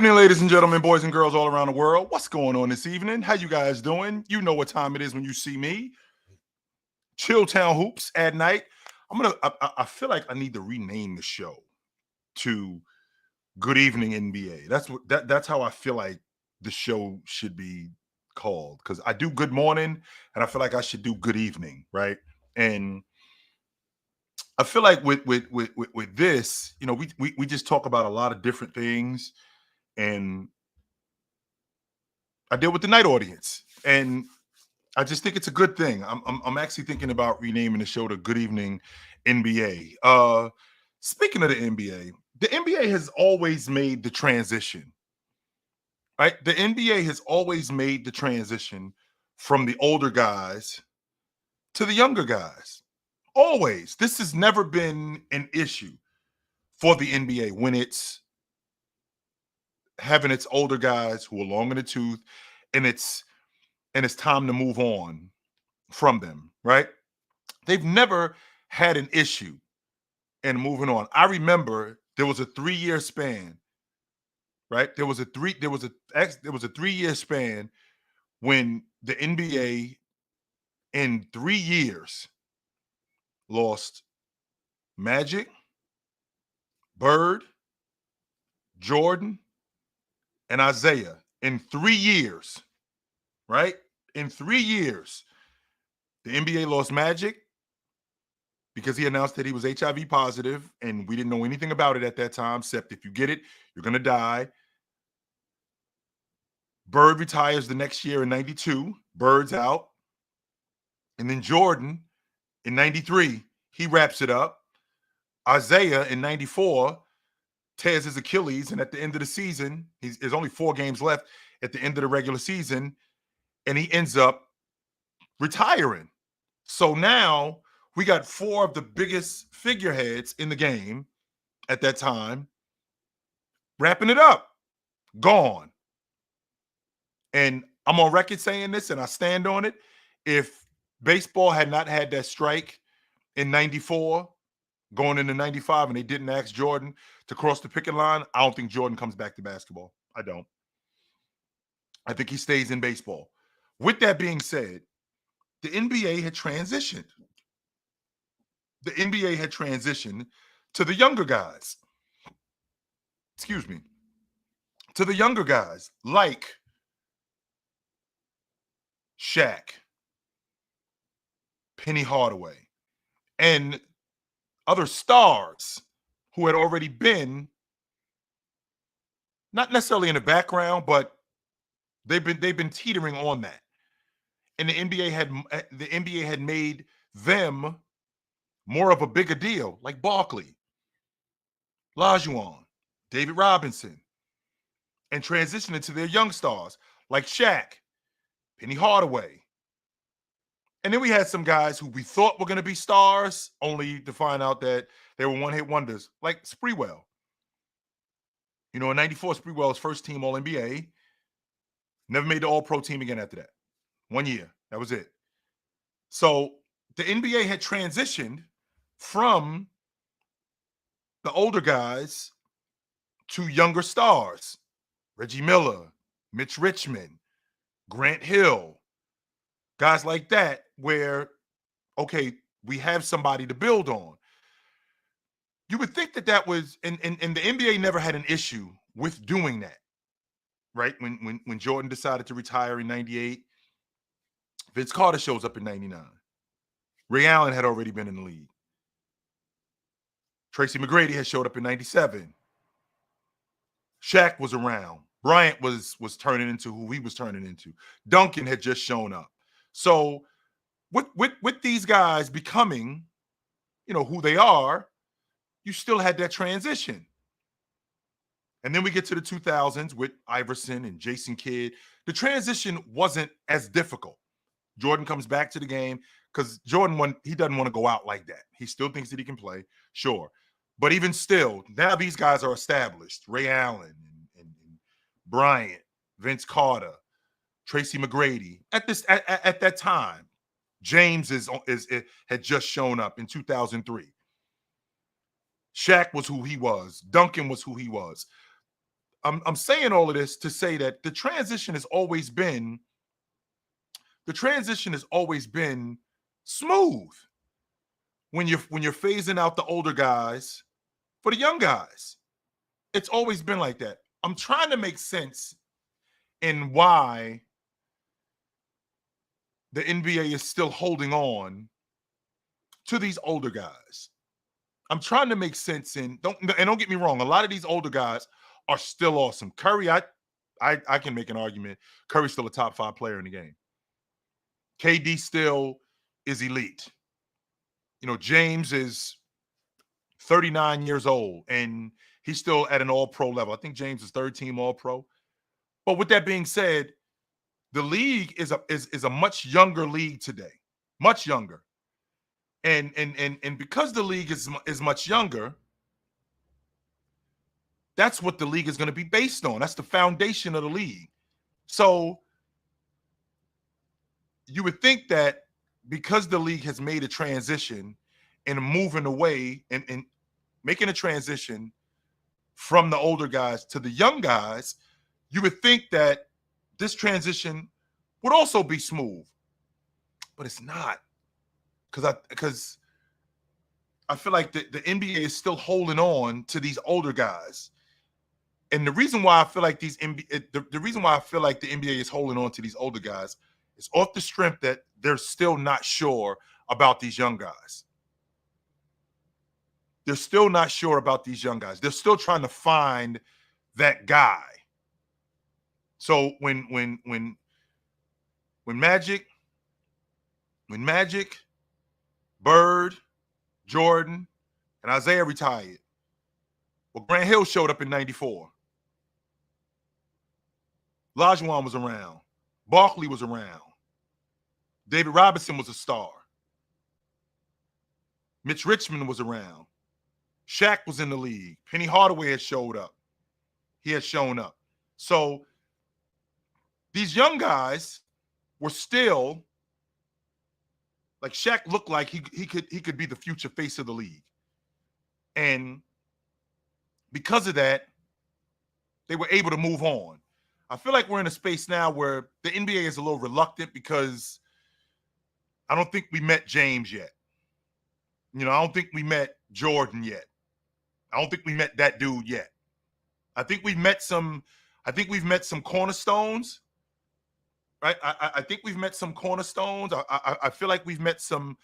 Evening, ladies and gentlemen, boys and girls all around the world. What's going on this evening? How you guys doing? You know what time it is when you see me. Chilltown Hoops at night. I feel like I need to rename the show to Good Evening NBA. That's how I feel like the show should be called. Because I do good morning and I feel like I should do good evening, right? And I feel like with this, we just talk about a lot of different things, and I deal with the night audience, and I just think it's a good thing. I'm actually thinking about renaming the show to Good Evening NBA. Speaking of the NBA has always made the transition, right? The NBA has always made the transition from the older guys to the younger guys. Always. This has never been an issue for the NBA when it's having its older guys who are long in the tooth, and it's time to move on from them, right? They've never had an issue in moving on. I remember there was a 3-year span, right? There was a 3-year span when the NBA in 3 years lost Magic, Bird, Jordan, and Isaiah in 3 years, right? In 3 years, the NBA lost Magic because he announced that he was HIV positive, and we didn't know anything about it at that time, except if you get it, you're going to die. Bird retires the next year in 92. Bird's out. And then Jordan in 93, he wraps it up. Isaiah in 94 tears his Achilles, and at the end of the season, there's only 4 games left at the end of the regular season, and he ends up retiring. So now we got 4 of the biggest figureheads in the game at that time wrapping it up, gone. And I'm on record saying this, and I stand on it. If baseball had not had that strike in 94, going into 95, and they didn't ask Jordan to cross the picket line, I don't think Jordan comes back to basketball. I don't. I think he stays in baseball. With that being said, the NBA had transitioned. The NBA had transitioned to the younger guys. Excuse me. To the younger guys like Shaq, Penny Hardaway, and other stars who had already been not necessarily in the background, but they've been teetering on that. And the NBA had made them more of a bigger deal, like Barkley, Lajuan, David Robinson, and transitioning to their young stars like Shaq, Penny Hardaway. And then we had some guys who we thought were going to be stars, only to find out that they were one-hit wonders, like Sprewell. In 94, Sprewell's first team All-NBA. Never made the All-Pro team again after that. 1 year. That was it. So the NBA had transitioned from the older guys to younger stars. Reggie Miller, Mitch Richmond, Grant Hill, guys like that, where, okay, we have somebody to build on. You would think that was, and the NBA never had an issue with doing that, right? When Jordan decided to retire in 98, Vince Carter shows up in 99. Ray Allen had already been in the league. Tracy McGrady had showed up in 97. Shaq was around. Bryant was turning into who he was turning into. Duncan had just shown up. So with these guys becoming, who they are, you still had that transition. And then we get to the 2000s with Iverson and Jason Kidd. The transition wasn't as difficult. Jordan comes back to the game because Jordan, he doesn't want to go out like that. He still thinks that he can play, sure. But even still, now these guys are established. Ray Allen and Bryant, Vince Carter, Tracy McGrady. At that time, James had just shown up in 2003. Shaq was who he was. Duncan was who he was. I'm saying all of this to say that the transition has always been smooth when you're phasing out the older guys for the young guys. It's always been like that. I'm trying to make sense in why the NBA is still holding on to these older guys. I'm trying to make sense in don't get me wrong, a lot of these older guys are still awesome. Curry, I can make an argument. Curry's still a top 5 player in the game. KD still is elite. James is 39 years old and he's still at an all-pro level. I think James is third team all-pro. But with that being said, the league is a much younger league today. Much younger. And because the league is much younger, that's what the league is going to be based on. That's the foundation of the league. So you would think that because the league has made a transition and moving away and making a transition from the older guys to the young guys, you would think that this transition would also be smooth. But it's not. Because I feel like the NBA is still holding on to these older guys. And the reason why I feel like the reason why I feel like the NBA is holding on to these older guys is off the strength that they're still not sure about these young guys. They're still not sure about these young guys. They're still trying to find that guy. So when Magic, Bird, Jordan, and Isaiah retired, well, Grant Hill showed up in 94. Olajuwon was around. Barkley was around. David Robinson was a star. Mitch Richmond was around. Shaq was in the league. Penny Hardaway had showed up. He had shown up. So these young guys were still, like, Shaq looked like he could be the future face of the league. And because of that, they were able to move on. I feel like we're in a space now where the NBA is a little reluctant because I don't think we met James yet. I don't think we met Jordan yet. I don't think we met that dude yet. I think we've met some cornerstones, right? I think we've met some cornerstones. I feel like we've met some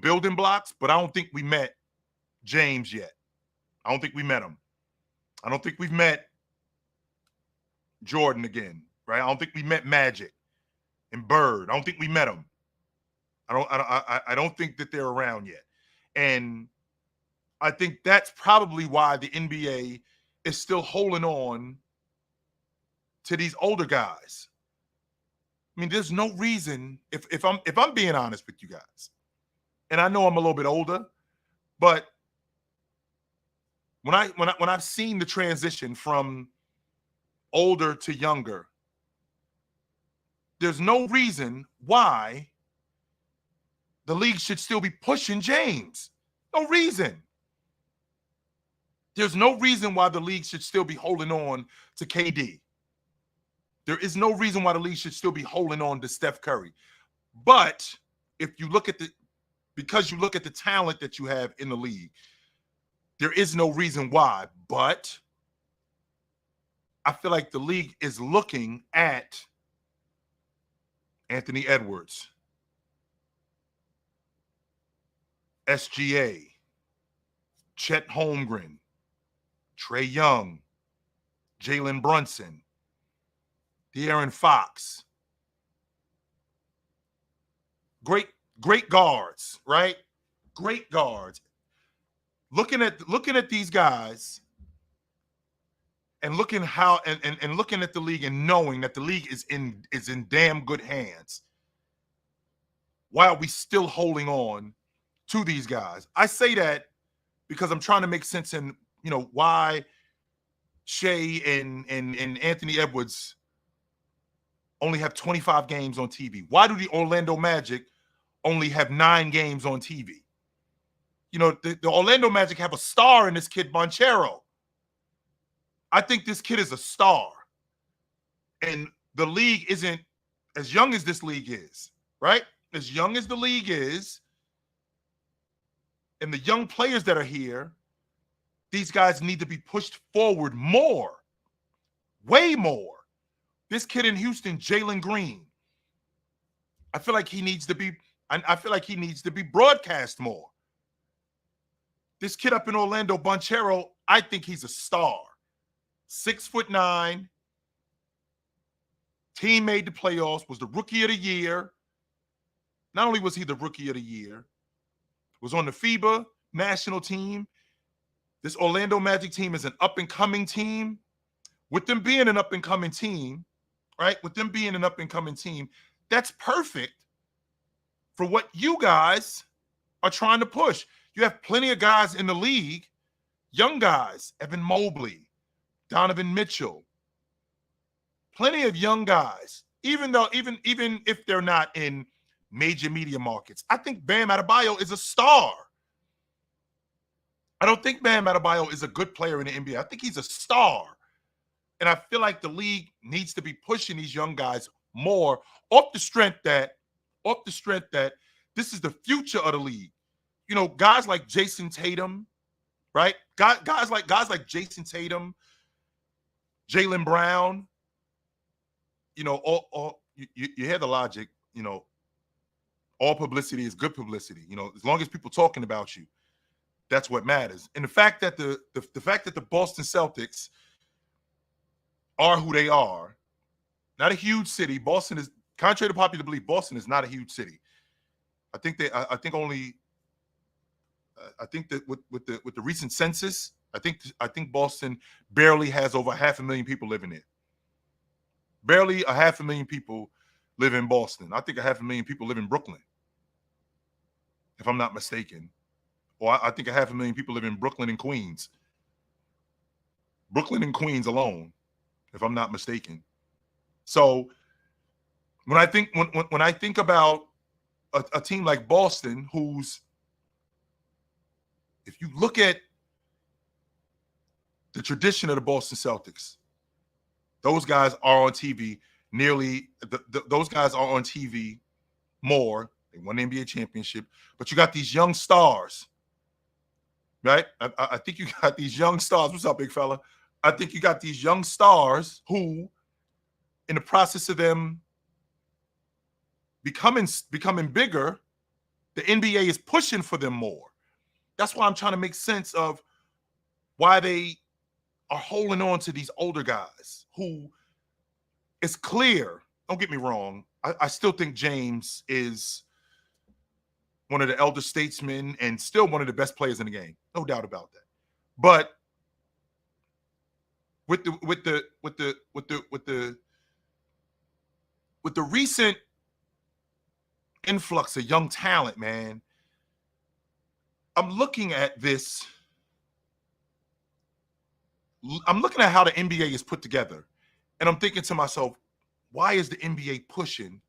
building blocks, but I don't think we met James yet. I don't think we met him. I don't think we've met Jordan again, right? I don't think we met Magic and Bird. I don't think we met them. I don't think that they're around yet. And I think that's probably why the NBA is still holding on to these older guys. I mean, there's no reason, if I'm being honest with you guys, and I know I'm a little bit older, but when I've seen the transition from older to younger, there's no reason why the league should still be pushing James. No reason. There's no reason why the league should still be holding on to KD. There is no reason why the league should still be holding on to Steph Curry. But if you look at because you look at the talent that you have in the league, there is no reason why. But I feel like the league is looking at Anthony Edwards, SGA, Chet Holmgren, Trae Young, Jalen Brunson, De'Aaron Fox. Great guards, right? Great guards. Looking at these guys and looking looking at the league and knowing that the league is in damn good hands. Why are we still holding on to these guys? I say that because I'm trying to make sense in why Shea and Anthony Edwards only have 25 games on TV. Why do the Orlando Magic only have 9 games on TV? The Orlando Magic have a star in this kid, Banchero. I think this kid is a star. And the league isn't as young as this league is, right? As young as the league is, and the young players that are here, these guys need to be pushed forward more, way more. This kid in Houston, Jalen Green, I feel like he needs to be, I feel like he needs to be broadcast more. This kid up in Orlando, Bonchero, I think he's a star. 6'9", team made the playoffs, was the rookie of the year. Not only was he the rookie of the year, was on the FIBA national team. This Orlando Magic team is an up-and-coming team. With them being an up-and-coming team, right? With them being an up-and-coming team, that's perfect for what you guys are trying to push. You have plenty of guys in the league, young guys, Evan Mobley, Donovan Mitchell, plenty of young guys, even if they're not in major media markets. I think Bam Adebayo is a star. I don't think Bam Adebayo is a good player in the NBA. I think he's a star. And I feel like the league needs to be pushing these young guys more off the strength that this is the future of the league. You know, guys like Jason Tatum, right? Guys like Jason Tatum, Jaylen Brown. You know, you hear the logic. You know, all publicity is good publicity. You know, as long as people talking about you, that's what matters. And the fact that the fact that the Boston Celtics are who they are, not a huge city. Boston is, contrary to popular belief, Boston is not a huge city. I think that with the recent census, I think Boston barely has over 500,000 people living there. Barely 500,000 people live in Boston. I think 500,000 people live in Brooklyn, if I'm not mistaken. Or I think 500,000 people live in Brooklyn and Queens. Brooklyn and Queens alone, if I'm not mistaken. So when I think about a team like Boston, who's, if you look at the tradition of the Boston Celtics, those guys are on TV those guys are on TV more. They won the NBA championship, but you got these young stars, right? I think you got these young stars. What's up, big fella? I think you got these young stars who, in the process of them becoming bigger, the NBA is pushing for them more. That's why I'm trying to make sense of why they are holding on to these older guys who, it's clear, don't get me wrong, I still think James is one of the elder statesmen and still one of the best players in the game. No doubt about that. But with the recent influx of young talent, man, I'm looking at this. I'm looking at how the NBA is put together, and I'm thinking to myself, why is the NBA pushing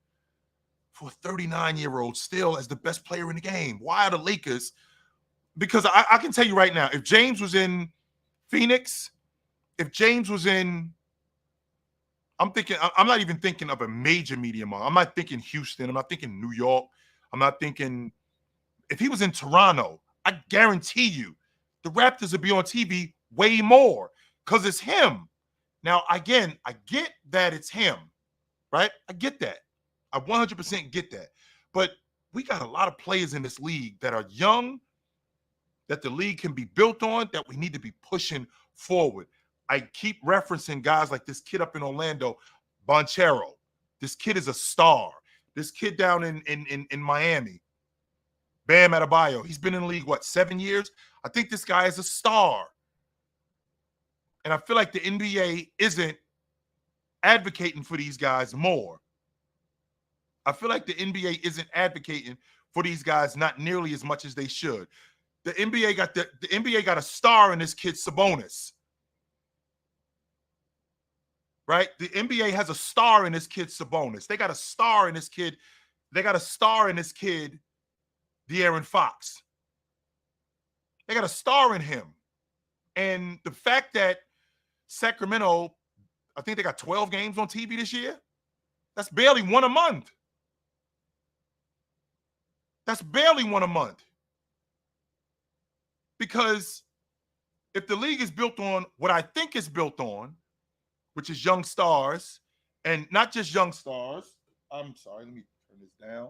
for a 39-year-old still as the best player in the game? Why are the Lakers? Because I can tell you right now, if James was in Phoenix, if James was in, I'm not even thinking of a major media market. I'm not thinking Houston. I'm not thinking New York. I'm not thinking, if he was in Toronto, I guarantee you the Raptors would be on TV way more because it's him. Now, again, I get that it's him, right? I get that. I 100% get that. But we got a lot of players in this league that are young, that the league can be built on, that we need to be pushing forward. I keep referencing guys like this kid up in Orlando, Bonchero. This kid is a star. This kid down in Miami, Bam Adebayo. He's been in the league, 7 years? I think this guy is a star. And I feel like the NBA isn't advocating for these guys more. I feel like the NBA isn't advocating for these guys not nearly as much as they should. The NBA got a star in this kid, Sabonis. Right? The NBA has a star in this kid, Sabonis. They got a star in this kid. They got a star in this kid, De'Aaron Fox. They got a star in him. And the fact that Sacramento, I think they got 12 games on TV this year. That's barely one a month. That's barely one a month. Because if the league is built on what I think it's built on, which is young stars, and not just young stars. I'm sorry, let me turn this down.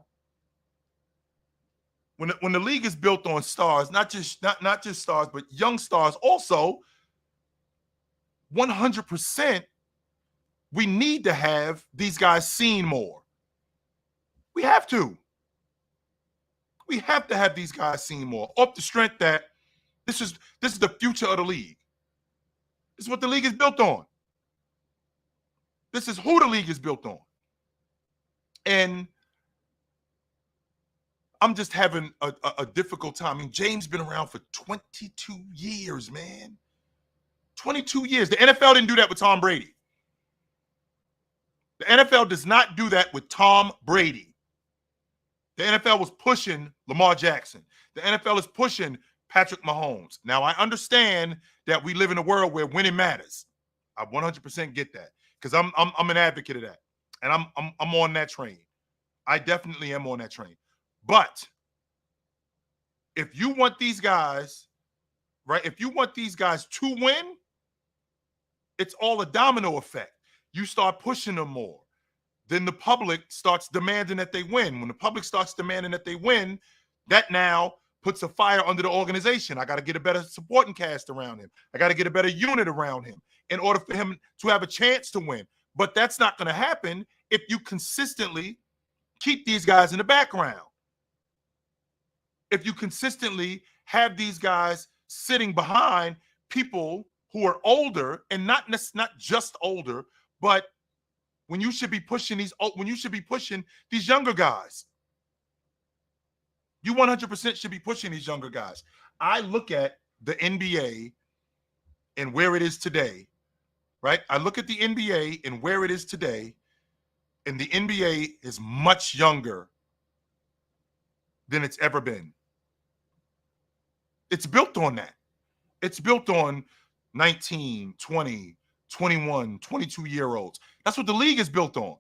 When the league is built on stars, not just stars, but young stars also, 100%, we need to have these guys seen more. We have to. We have to have these guys seen more. Off the strength that this is the future of the league. This is what the league is built on. This is who the league is built on. And I'm just having a difficult time. I mean, James been around for 22 years, man. 22 years. The NFL didn't do that with Tom Brady. The NFL does not do that with Tom Brady. The NFL was pushing Lamar Jackson. The NFL is pushing Patrick Mahomes. Now, I understand that we live in a world where winning matters. I 100% get that because I'm an advocate of that, and I'm on that train. I definitely am on that train. But if you want these guys, right? If you want these guys to win, it's all a domino effect. You start pushing them more. Then the public starts demanding that they win. When the public starts demanding that they win, that now puts a fire under the organization. I got to get a better supporting cast around him. I got to get a better unit around him in order for him to have a chance to win. But that's not going to happen if you consistently keep these guys in the background. If you consistently have these guys sitting behind people who are older, and not just older, but when you should be pushing these younger guys. You 100% should be pushing these younger guys. I look at the NBA and where it is today, right? I look at the NBA and where it is today, and the NBA is much younger than it's ever been. It's built on that. It's built on 19, 20, 21, 22-year-olds. That's what the league is built on.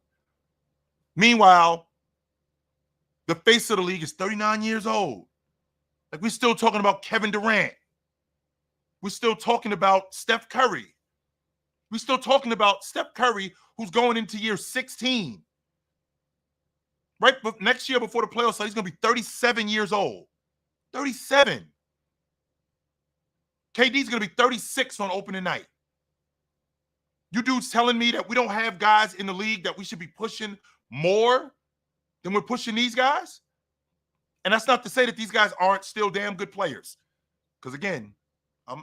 Meanwhile, the face of the league is 39 years old. Like, we're still talking about Kevin Durant. We're still talking about Steph Curry. We're still talking about Steph Curry, who's going into year 16. Right? But next year before the playoffs, he's going to be 37 years old. 37. KD's going to be 36 on opening night. You dudes telling me that we don't have guys in the league that we should be pushing more than we're pushing these guys? And that's not to say that these guys aren't still damn good players. Because again, I'm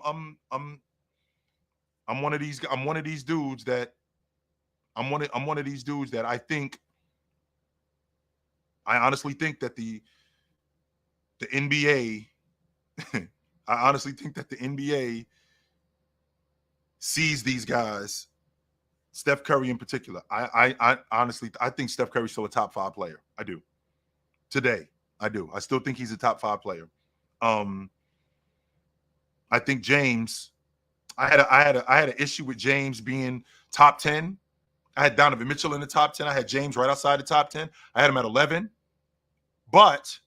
one of these dudes that I honestly think that the NBA I honestly think that the NBA sees these guys, Steph Curry in particular. I honestly think Steph Curry's still a top 5 player. I do. Today, I do. I still think he's a top 5 player. I think James. I had an issue with James being top 10. I had Donovan Mitchell in the top 10. I had James right outside the top 10. I had him at 11. But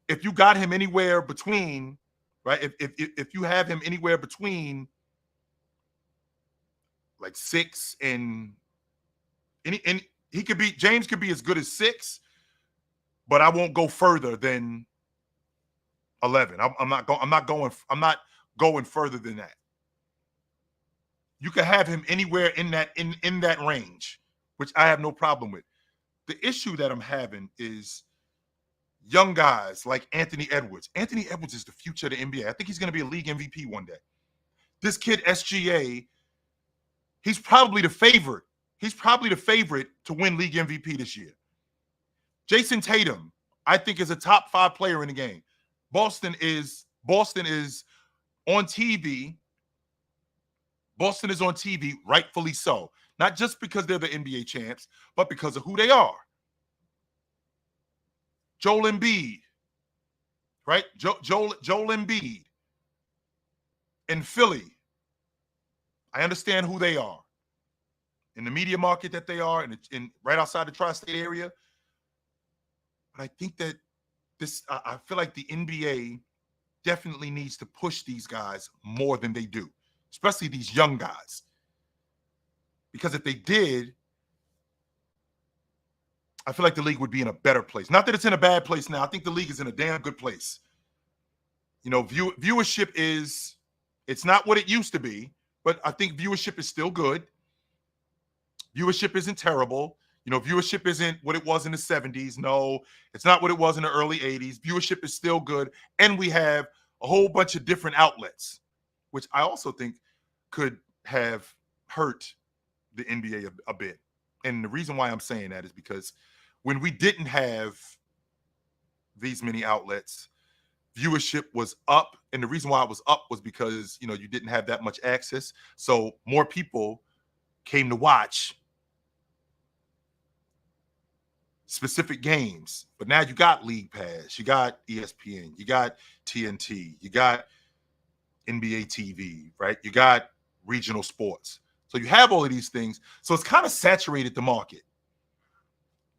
if you got him anywhere between, right? If you have him anywhere between like 6 and James could be as good as 6, but I won't go further than 11. I'm not going further than that. You can have him anywhere in that range, which I have no problem with. The issue that I'm having is young guys like Anthony Edwards. Anthony Edwards is the future of the NBA. I think he's going to be a league MVP one day. This kid, SGA, he's probably the favorite. He's probably the favorite to win league MVP this year. Jason Tatum, I think, is a top 5 player in the game. Boston is on TV. Boston is on TV, rightfully so. Not just because they're the NBA champs, but because of who they are. Joel Embiid, right? Joel Embiid in Philly. I understand who they are in the media market that they are in right outside the tri-state area. But I think that I feel like the NBA definitely needs to push these guys more than they do, especially these young guys. Because if they did, I feel like the league would be in a better place. Not that it's in a bad place now. I think the league is in a damn good place. You know, viewership it's not what it used to be, but I think viewership is still good. Viewership isn't terrible. You know, viewership isn't what it was in the 70s. No, it's not what it was in the early 80s. Viewership is still good. And we have a whole bunch of different outlets, which I also think could have hurt the NBA a bit. And the reason why I'm saying that is because when we didn't have these many outlets, viewership was up. And the reason why it was up was because, you know, you didn't have that much access. So more people came to watch specific games. But now you got League Pass, you got ESPN, you got TNT, you got NBA TV, right? You got regional sports. So you have all of these things. So it's kind of saturated the market.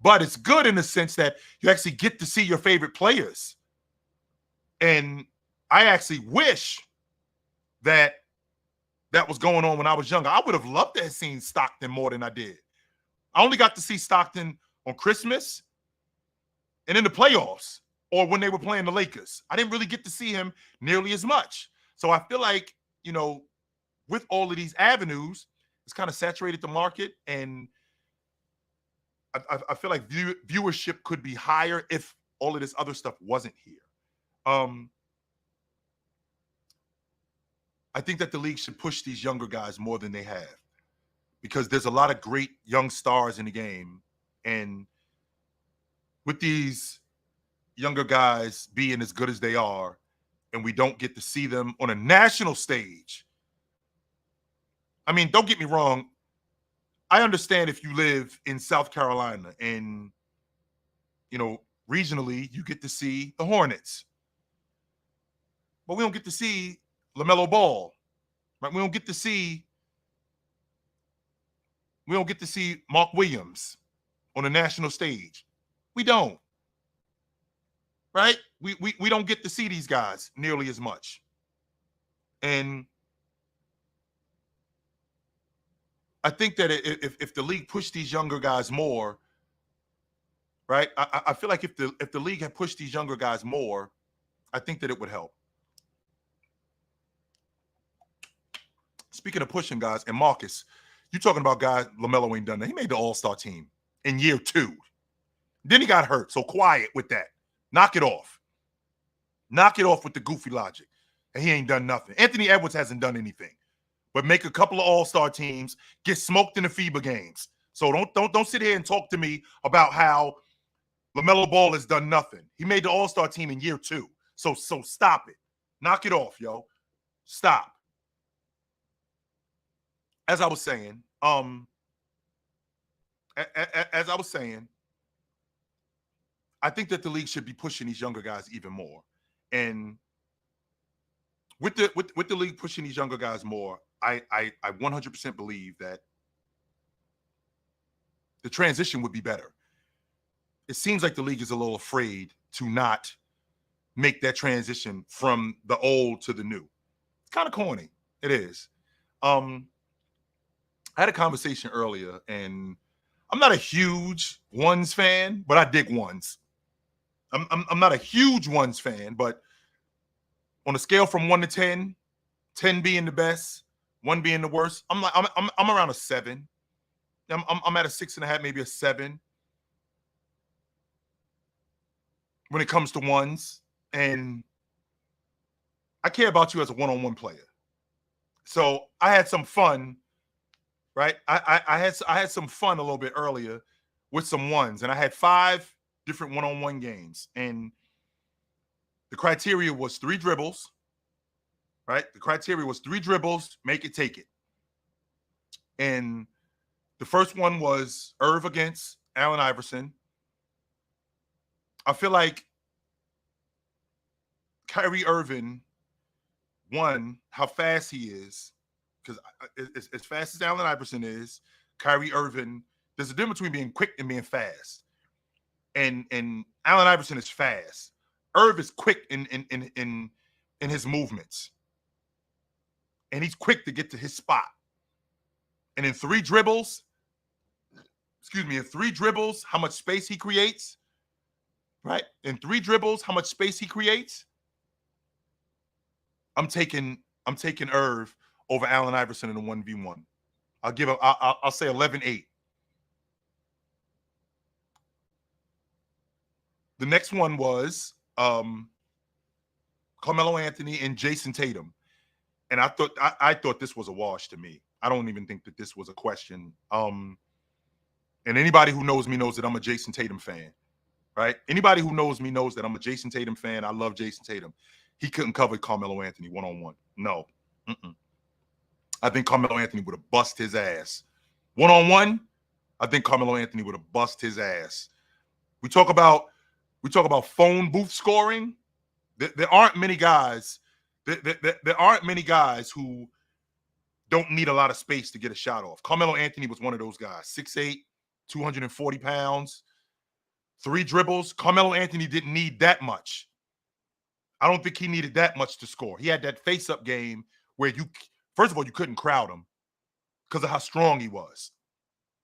But it's good in the sense that you actually get to see your favorite players. And I actually wish that was going on when I was younger. I would have loved to have seen Stockton more than I did. I only got to see Stockton on Christmas and in the playoffs or when they were playing the Lakers. I didn't really get to see him nearly as much. So I feel like, you know, with all of these avenues, it's kind of saturated the market. And I feel like viewership could be higher if all of this other stuff wasn't here. I think that the league should push these younger guys more than they have, because there's a lot of great young stars in the game. And with these younger guys being as good as they are, and we don't get to see them on a national stage. I mean, don't get me wrong. I understand if you live in South Carolina and, you know, regionally, you get to see the Hornets. But we don't get to see LaMelo Ball, right? We don't get to see Mark Williams on a national stage. We don't. Right? We don't get to see these guys nearly as much. And I think that if the league pushed these younger guys more, right? I feel like if the league had pushed these younger guys more, I think that it would help. Speaking of pushing guys, and Marcus, you talking about guys, LaMelo ain't done that. He made the All-Star team in year 2. Then he got hurt. So quiet with that. Knock it off. Knock it off with the goofy logic. And he ain't done nothing. Anthony Edwards hasn't done anything but make a couple of All-Star teams, get smoked in the FIBA games. So don't sit here and talk to me about how LaMelo Ball has done nothing. He made the All-Star team in year 2. So stop it. Knock it off, yo. Stop. As I was saying, I think that the league should be pushing these younger guys even more. And with the league pushing these younger guys more, I 100% believe that the transition would be better. It seems like the league is a little afraid to not make that transition from the old to the new. It's kind of corny. It is. I had a conversation earlier, and I'm not a huge ones fan, but I dig ones. I'm not a huge ones fan, but on a scale from 1 to 10, 10 being the best, 1 being the worst, I'm around a 7. I'm at a 6.5, maybe a 7 when it comes to ones. And I care about you as a one-on-one player. So I had some fun, right? I had some fun a little bit earlier with some ones, and I had 5 different one-on-one games. And the criteria was 3 dribbles, right? The criteria was 3 dribbles, make it, take it. And the first one was Irv against Allen Iverson. I feel like Kyrie Irving, one, how fast he is, because as fast as Allen Iverson is, Kyrie Irving, there's a difference between being quick and being fast. And Allen Iverson is fast. Irv is quick in his movements, and he's quick to get to his spot. And in 3 dribbles, how much space he creates, right? In 3 dribbles, how much space he creates. I'm taking Irv over Allen Iverson in a 1v1. I'll say 11-8. The next one was Carmelo Anthony and Jason Tatum. And I thought this was a wash to me. I don't even think that this was a question. And anybody who knows me knows that I'm a Jason Tatum fan, right? Anybody who knows me knows that I'm a Jason Tatum fan. I love Jason Tatum. He couldn't cover Carmelo Anthony one-on-one. No. I think Carmelo Anthony would have bust his ass. One-on-one, I think Carmelo Anthony would have bust his ass. We talk about phone booth scoring. There aren't many guys. There aren't many guys who don't need a lot of space to get a shot off. Carmelo Anthony was one of those guys. 6'8", 240 pounds, 3 dribbles. Carmelo Anthony didn't need that much. I don't think he needed that much to score. He had that face-up game where first of all, you couldn't crowd him because of how strong he was,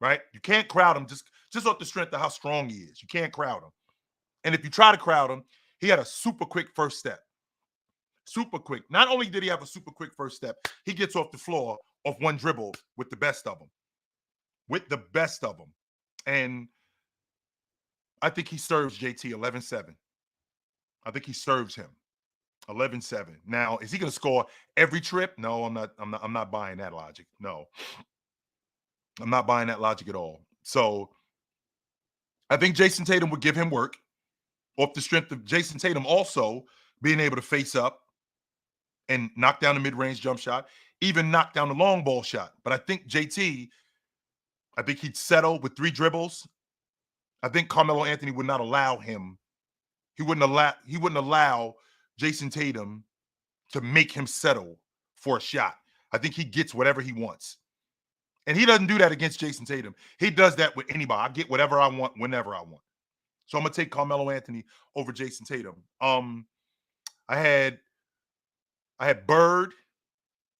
right? You can't crowd him just off the strength of how strong he is. You can't crowd him. And if you try to crowd him, he had a super quick first step. Super quick. Not only did he have a super quick first step, he gets off the floor off 1 dribble with the best of them. And I think he serves JT 11-7. I think he serves him 11-7. Now, is he going to score every trip? No, I'm not buying that logic. No. I'm not buying that logic at all. So I think Jason Tatum would give him work off the strength of Jason Tatum also being able to face up and knock down the mid-range jump shot, even knock down the long ball shot. But I think JT, I think he'd settle with 3 dribbles. I think Carmelo Anthony would not allow him. He wouldn't allow Jason Tatum to make him settle for a shot. I think he gets whatever he wants. And he doesn't do that against Jason Tatum. He does that with anybody. I get whatever I want whenever I want. So I'm going to take Carmelo Anthony over Jason Tatum. I had Bird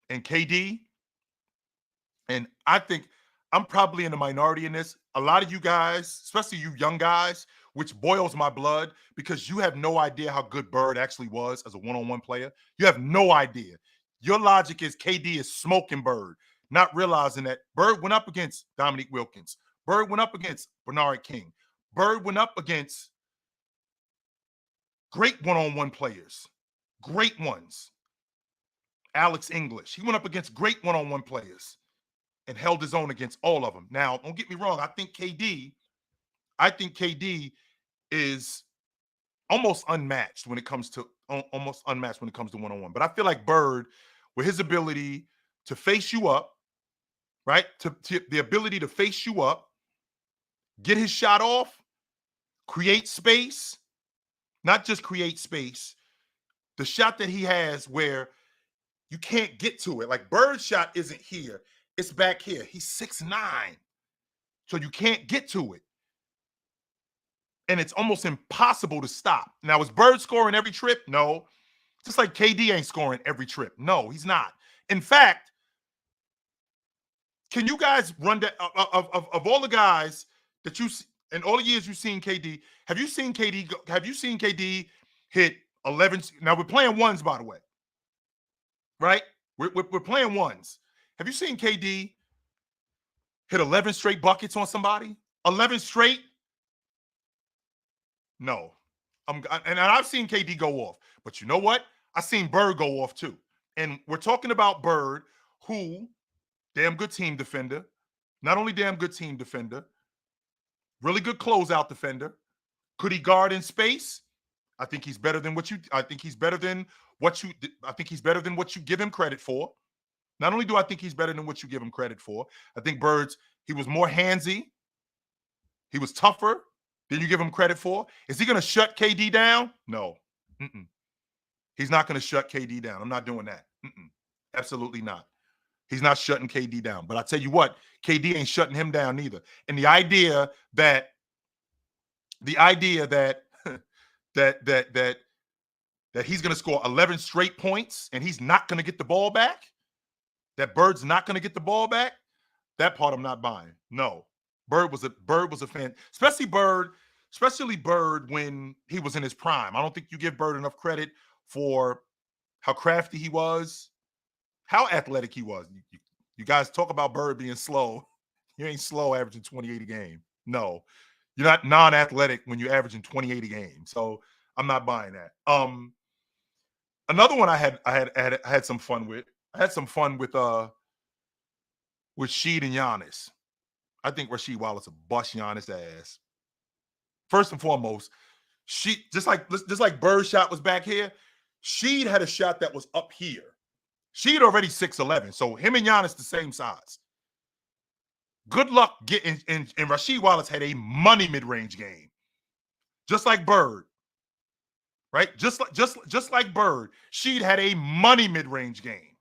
and KD. And I think I'm probably in the minority in this. A lot of you guys, especially you young guys, which boils my blood because you have no idea how good Bird actually was as a one-on-one player. You have no idea. Your logic is KD is smoking Bird, not realizing that Bird went up against Dominique Wilkins. Bird went up against Bernard King. Bird went up against great one-on-one players, great ones. Alex English. He went up against great one-on-one players and held his own against all of them. Now, don't get me wrong. I think KD is almost unmatched when it comes to one-on-one. But I feel like Bird, with his ability to face you up, right? To the ability to face you up, get his shot off, create space, not just create space. The shot that he has where you can't get to it. Like Bird's shot isn't here. It's back here. He's 6'9". So you can't get to it. And it's almost impossible to stop. Now, is Bird scoring every trip? No. Just like KD ain't scoring every trip. No, he's not. In fact, can you guys run that of all the guys that you in all the years you've seen KD, have you seen KD hit 11? Now we're playing ones, by the way. Right? We're playing ones. Have you seen KD hit 11 straight buckets on somebody? 11 straight? No. And I've seen KD go off. But you know what? I've seen Bird go off too. And we're talking about Bird, who, damn good team defender. Not only damn good team defender, really good closeout defender. Could he guard in space? I think he's better than what you give him credit for. Not only do I think he's better than what you give him credit for, I think he was more handsy. He was tougher than you give him credit for. Is he going to shut KD down? No. He's not going to shut KD down. I'm not doing that. Absolutely not. He's not shutting KD down. But I tell you what, KD ain't shutting him down either. And the idea that that he's going to score 11 straight points and he's not going to get the ball back, that Bird's not going to get the ball back, that part I'm not buying. No. Bird was a fan, especially Bird when he was in his prime. I don't think you give Bird enough credit for how crafty he was, how athletic he was. You guys talk about Bird being slow. You ain't slow averaging 28 a game. No. You're not non-athletic when you're averaging 28 a game. So I'm not buying that. Another one I had some fun with. I had some fun with Sheed and Giannis. I think Rasheed Wallace will bust Giannis' ass. First and foremost, just like Bird's shot was back here, Sheed had a shot that was up here. Sheed already 6'11", so him and Giannis the same size. Good luck getting and Rasheed Wallace had a money mid-range game. Just like Bird. Right? Just like Bird, Sheed had a money mid-range game.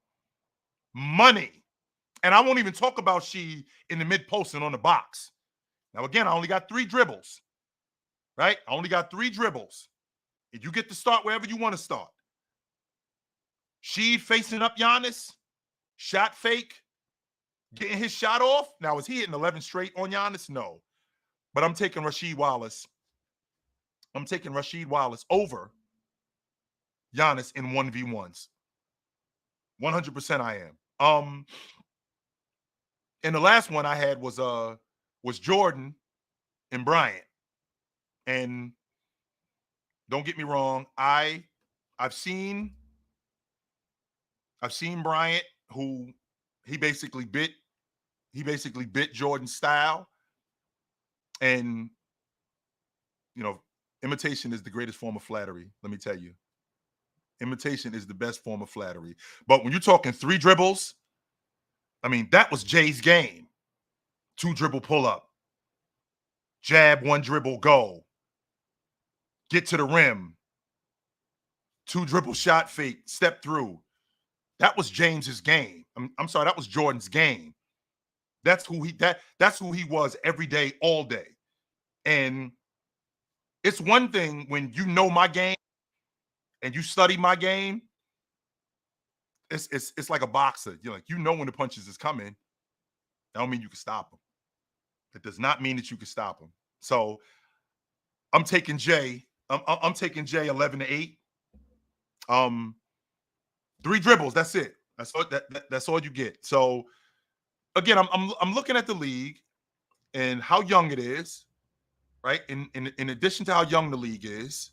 Money. And I won't even talk about Sheed in the mid-post and on the box. Now, again, I only got 3 dribbles. Right? I only got 3 dribbles. And you get to start wherever you want to start. Sheed facing up Giannis, shot fake, getting his shot off. Now, is he hitting 11 straight on Giannis? No. But I'm taking Rasheed Wallace. I'm taking Rasheed Wallace over Giannis in 1v1s. 100% I am. And the last one I had was Jordan and Bryant. And don't get me wrong, I've seen Bryant, who he basically bit Jordan's style. And imitation is the greatest form of flattery, let me tell you. Imitation is the best form of flattery. But when you're talking 3 dribbles, I mean, that was Jay's game. 2 dribble pull up. Jab, 1 dribble, go. Get to the rim. 2 dribble shot fake, step through. That was James's game. I'm sorry, that was Jordan's game. That's who he was every day, all day. And it's one thing when you know my game and you study my game. It's like a boxer. You're like, when the punches is coming. That don't mean you can stop them. It does not mean that you can stop them. So I'm taking Jay. I'm taking Jay 11-8. 3 dribbles. That's it. That's all you get. So again, I'm looking at the league and how young it is, right? In addition to how young the league is,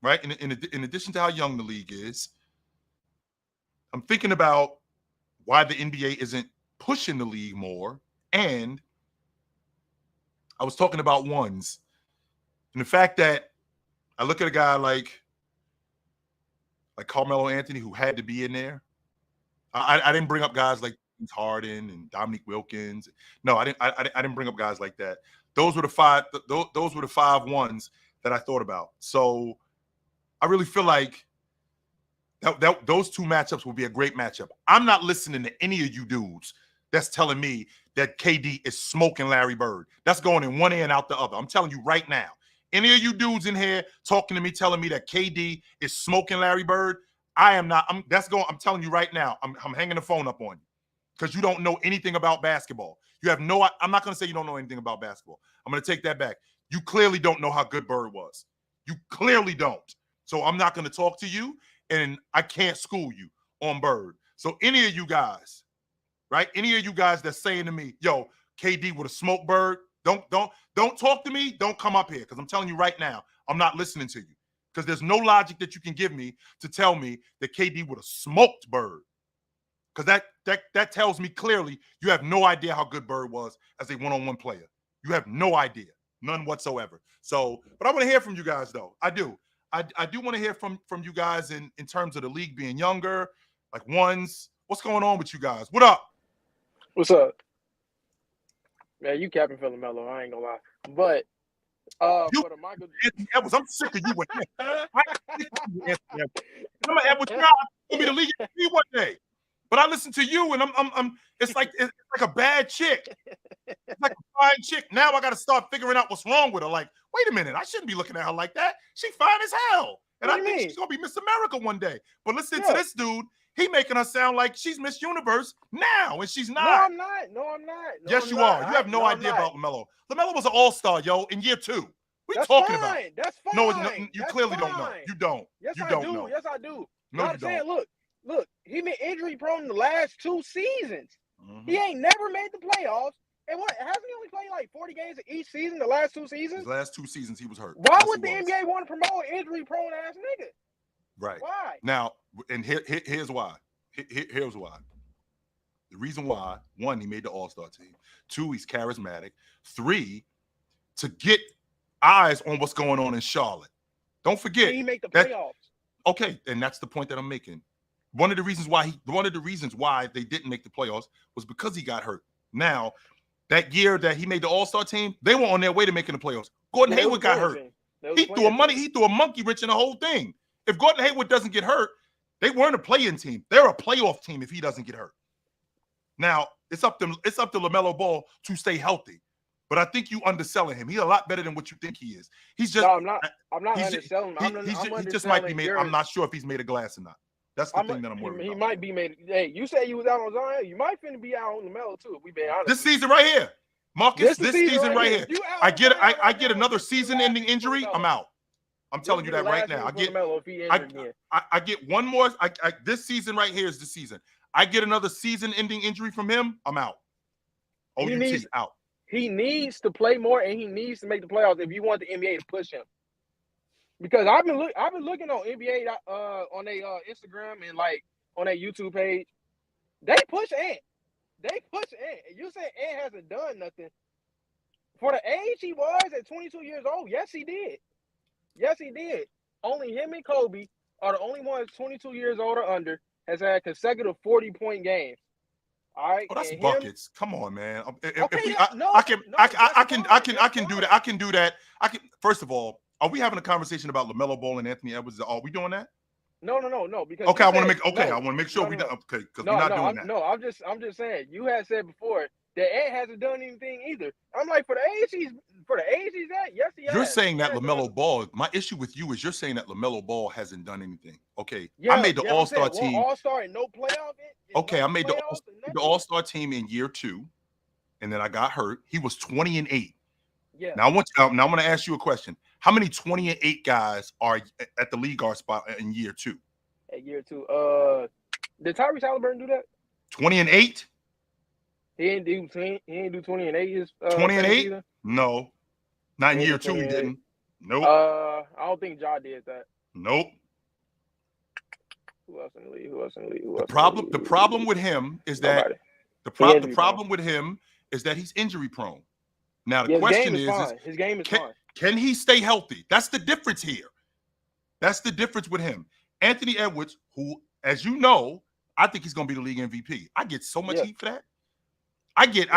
right? In addition to how young the league is, I'm thinking about why the NBA isn't pushing the league more. And I was talking about ones. And the fact that I look at a guy like Carmelo Anthony, who had to be in there. I didn't bring up guys like James Harden and Dominique Wilkins. No, I didn't bring up guys like that. Those were the 5. Those were the 5 ones that I thought about. So I really feel like those 2 matchups will be a great matchup. I'm not listening to any of you dudes that's telling me that KD is smoking Larry Bird. That's going in one ear and out the other. I'm telling you right now. Any of you dudes in here talking to me, telling me that KD is smoking Larry Bird, I am not. I'm telling you right now, I'm hanging the phone up on you because you don't know anything about basketball. I'm not going to say you don't know anything about basketball. I'm going to take that back. You clearly don't know how good Bird was. You clearly don't. So I'm not going to talk to you, and I can't school you on Bird. So any of you guys, right? Any of you guys that's saying to me, yo, KD would have smoked Bird, don't talk to me. Don't come up here because I'm telling you right now, I'm not listening to you because there's no logic that you can give me to tell me that KD would have smoked Bird because that tells me clearly you have no idea how good Bird was as a one-on-one player. You have no idea, none whatsoever. So, but I want to hear from you guys though. I do. I do want to hear from you guys in terms of the league being younger, like ones. What's going on with you guys? What up? What's up? Man, you capping feeling mellow. I ain't gonna lie. But for the Michael Anthony Edwards, I'm sick of you. I'm sick of you, Anthony Edwards. Remember Edwards? You're gonna be the league MVP one day. But I listen to you, and I'm. It's like a bad chick. It's like a fine chick. Now I got to start figuring out what's wrong with her. Like, wait a minute, I shouldn't be looking at her like that. She fine as hell, and I think she's gonna be Miss America one day. But listen to this dude. He making her sound like she's Miss Universe now, and she's not. No, I'm not. Yes, you are. You have no idea about LaMelo. LaMelo was an all-star, yo, in year 2. What are you talking about? That's fine. No, you clearly don't know. You don't. Yes, you I don't do. know. Yes, I do. No, I'm saying, look, he been injury prone in the last 2 seasons. He ain't never made the playoffs. And what, hasn't he only played like 40 games each season, the last 2 seasons? His last 2 seasons, he was hurt. Why would the NBA want to promote an injury prone ass nigga? Right. Why? Now, and here's why. Here's why. The reason why, 1, he made the All-Star team. 2, he's charismatic. 3, to get eyes on what's going on in Charlotte. Don't forget. He make the playoffs. Okay, and that's the point that I'm making. One of the reasons why they didn't make the playoffs was because he got hurt. Now, that year that he made the All-Star team, they were on their way to making the playoffs. Gordon Hayward got hurt. He threw a monkey wrench in the whole thing. If Gordon Hayward doesn't get hurt, they weren't a play-in team. They're a playoff team if he doesn't get hurt. Now, it's up to LaMelo Ball to stay healthy. But I think you underselling him. He's a lot better than what you think he is. He's just. No, I'm not underselling him. He just might be made. I'm not sure if he's made of glass or not. That's the thing that I'm worried about. He might be made. Hey, you say you was out on Zion. You might finna be out on LaMelo too. We been honest. This season right here, Marcus. This season right here. I get another season-ending injury. I'm out. I'm telling you that right now. I get one more. This season right here is the season. I get another season-ending injury from him. I'm out. OUT out. He needs to play more, and he needs to make the playoffs if you want the NBA to push him. Because I've been looking on NBA on their Instagram and like on their YouTube page. They push Ant. You say Ant hasn't done nothing for the age he was at 22 years old. Yes, he did. Only him and Kobe are the only ones 22 years old or under has had consecutive 40-point games. All right. Oh, that's buckets. Come on, man. I can do that. I can do that. First of all, are we having a conversation about LaMelo Ball and Anthony Edwards? Are we doing that? No. Because I want to make sure we don't. Okay, because we're not doing that. No, I'm just saying. You had said before that Ant hasn't done anything either. I'm like, for the age he's at, yes, he has. You're saying that LaMelo Ball. My issue with you is you're saying that LaMelo Ball hasn't done anything. Okay, I made the All-Star team. All-Star and no playoff. Okay, I made the All-Star team in year 2, and then I got hurt. He was 20-8. Yeah. Now I want to ask you a question. How many 20-8 guys are at the league guard spot in year 2? At year 2, did Tyrese Halliburton do that? 20-8. He didn't do 20-8. 20-8? No, not in year 2. He didn't. Nope. I don't think Ja did that. Nope. Who else in the league? The problem with him is that the problem with him is that he's injury prone. Now the question is his game is fine. Can he stay healthy? That's the difference here. That's the difference with him. Anthony Edwards, who, as you know, I think he's going to be the league MVP. I get so much heat for that. I get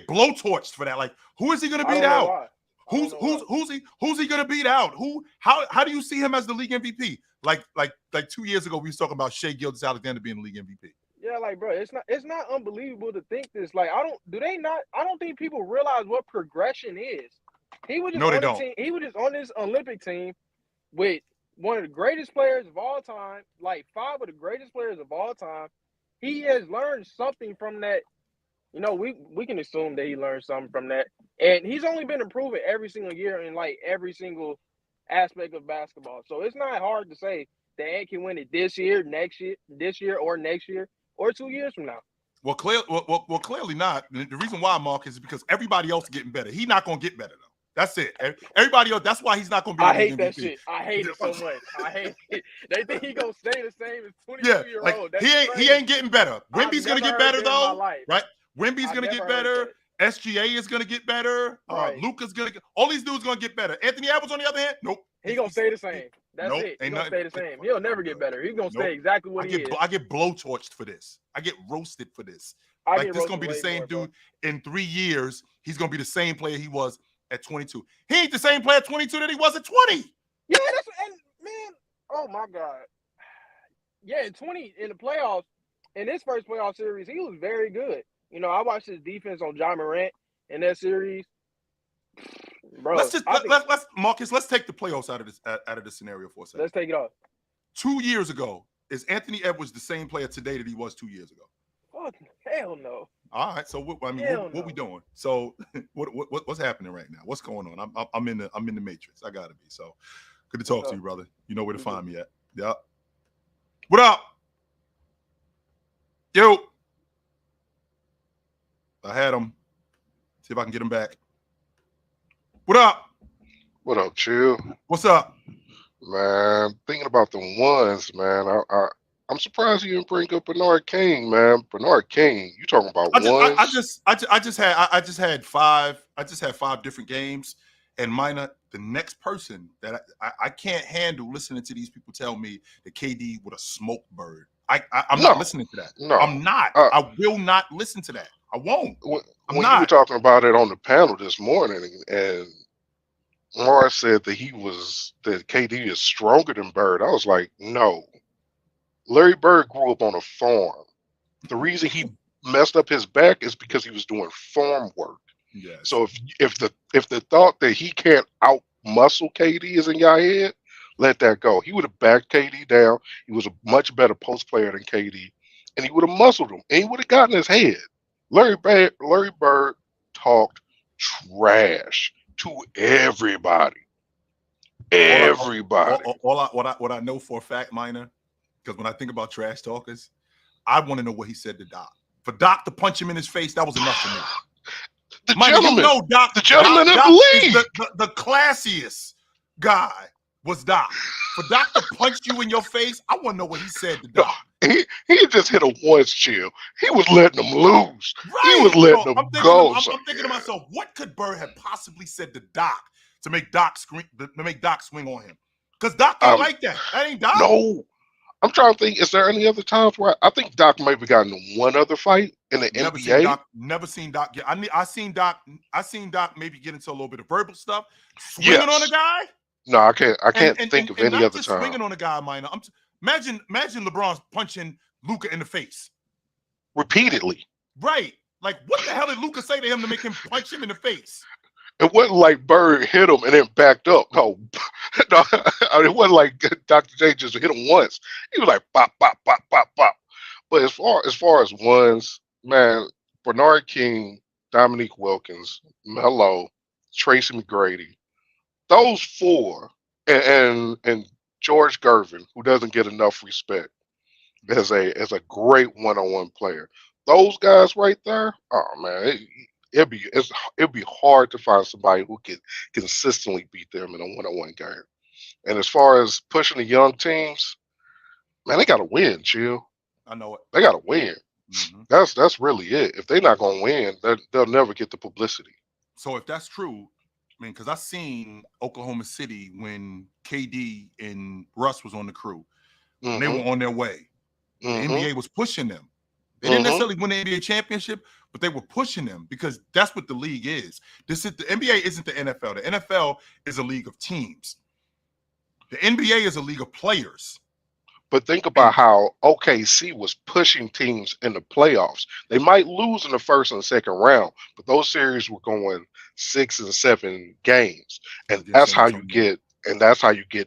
blowtorched for that. Like, who is he going to beat out? Who's he going to beat out? How do you see him as the league MVP? Like 2 years ago, we was talking about Shai Gilgeous-Alexander being the league MVP. Yeah, like, bro, it's not unbelievable to think this. Like, I don't think people realize what progression is. He was just on this Olympic team with one of the greatest players of all time, like 5 of the greatest players of all time. He has learned something from that. You know, we can assume that he learned something from that. And he's only been improving every single year in like every single aspect of basketball. So it's not hard to say that Ant can win it this year, next year, or 2 years from now. Well, clearly not. The reason why, Mark, is because everybody else is getting better. He's not going to get better, though. That's it. Everybody else, that's why he's not going to be I hate MVP. that shit. I hate it so much. I hate it. They think he's going to stay the same as 22-year-old. He ain't getting better. Wemby's going to get better, though. Right? Wemby's going to get better. SGA is going to get better. Right. Luka's going to get – all these dudes going to get better. Anthony Edwards, on the other hand, nope. He's going to stay the same. That's it. He's going to stay the same. He'll never get better. He's going to stay exactly what he is. I get blowtorched for this. I get roasted for this. Like, this going to be the same dude. In 3 years, he's going to be the same player he was at 22. He ain't the same player at 22 that he was at 20. Yeah, man, oh, my God. Yeah, in the playoffs, in this first playoff series, he was very good. You know, I watched his defense on John Morant in that series. Let's Bro, just I think let's Marcus. Let's take the playoffs out of this scenario for a second. let's take it off. 2 years ago, is Anthony Edwards the same player today that he was 2 years ago? Fuck, hell no. All right. So what we doing? So what's happening right now? What's going on? I'm in the matrix. I gotta be. So good to talk to you, brother. You know where to find me at. Yep. What up? Yo. I had him. See if I can get him back. What up? What up, Chill? What's up? Man, thinking about the ones, man. I'm surprised you didn't bring up Bernard King, man. Bernard King, you talking about ones? I just had five different games, and Minor, the next person that I can't handle listening to these people tell me that KD would have smoked Bird. I'm not listening to that. No, I'm not. I will not listen to that. I won't. When I'm you were talking about it on the panel this morning, and Morris said that KD is stronger than Bird, I was like, no. Larry Bird grew up on a farm. The reason he messed up his back is because he was doing farm work. Yes. So if the thought that he can't out muscle KD is in your head, let that go. He would have backed KD down. He was a much better post player than KD, and he would have muscled him, and he would have gotten his head. Larry Bird talked trash to everybody. Everybody. What I know for a fact, Minor, because when I think about trash talkers, I want to know what he said to Doc. For Doc to punch him in his face, that was enough for me. The Minor, gentleman, you know Doc, the gentleman Doc, in Doc the league. The classiest guy was Doc. For Doc to punch you in your face, I want to know what he said to Doc. He just hit him once, Chill. He was letting them lose. Right. He was letting them go. I'm thinking to myself, what could Bird have possibly said to Doc to make Doc swing on him? Because Doc don't like that. That ain't Doc. No. I'm trying to think, is there any other times where I think Doc maybe got into one other fight in the NBA? Never seen Doc get. I seen Doc maybe get into a little bit of verbal stuff. Swinging on a guy? No, I can't think of any not other just time. Swinging on a guy, Minor. Imagine LeBron punching Luka in the face repeatedly. Right. Like, what the hell did Luka say to him to make him punch him in the face? It wasn't like Bird hit him and then backed up. No, it wasn't like Dr. J just hit him once. He was like pop, pop, pop, pop, pop. But as far as ones, man, Bernard King, Dominique Wilkins, Melo, Tracy McGrady, those four, and George Gervin, who doesn't get enough respect as a great one-on-one player. Those guys right there, oh man, it'd be hard to find somebody who can consistently beat them in a one-on-one game. And as far as pushing the young teams, man, they got to win. Chill. I know it. They got to win. Mm-hmm. That's really it. If they're not gonna win, they'll never get the publicity. So if that's true, I mean, because I seen Oklahoma City when KD and Russ was on the crew, and they were on their way. The NBA was pushing them. They didn't necessarily win the NBA championship, but they were pushing them because that's what the league is. The NBA isn't the NFL. The NFL is a league of teams. The NBA is a league of players. But think about how OKC was pushing teams in the playoffs. They might lose in the first and second round, but those series were going 6 and 7 games, and that's how you get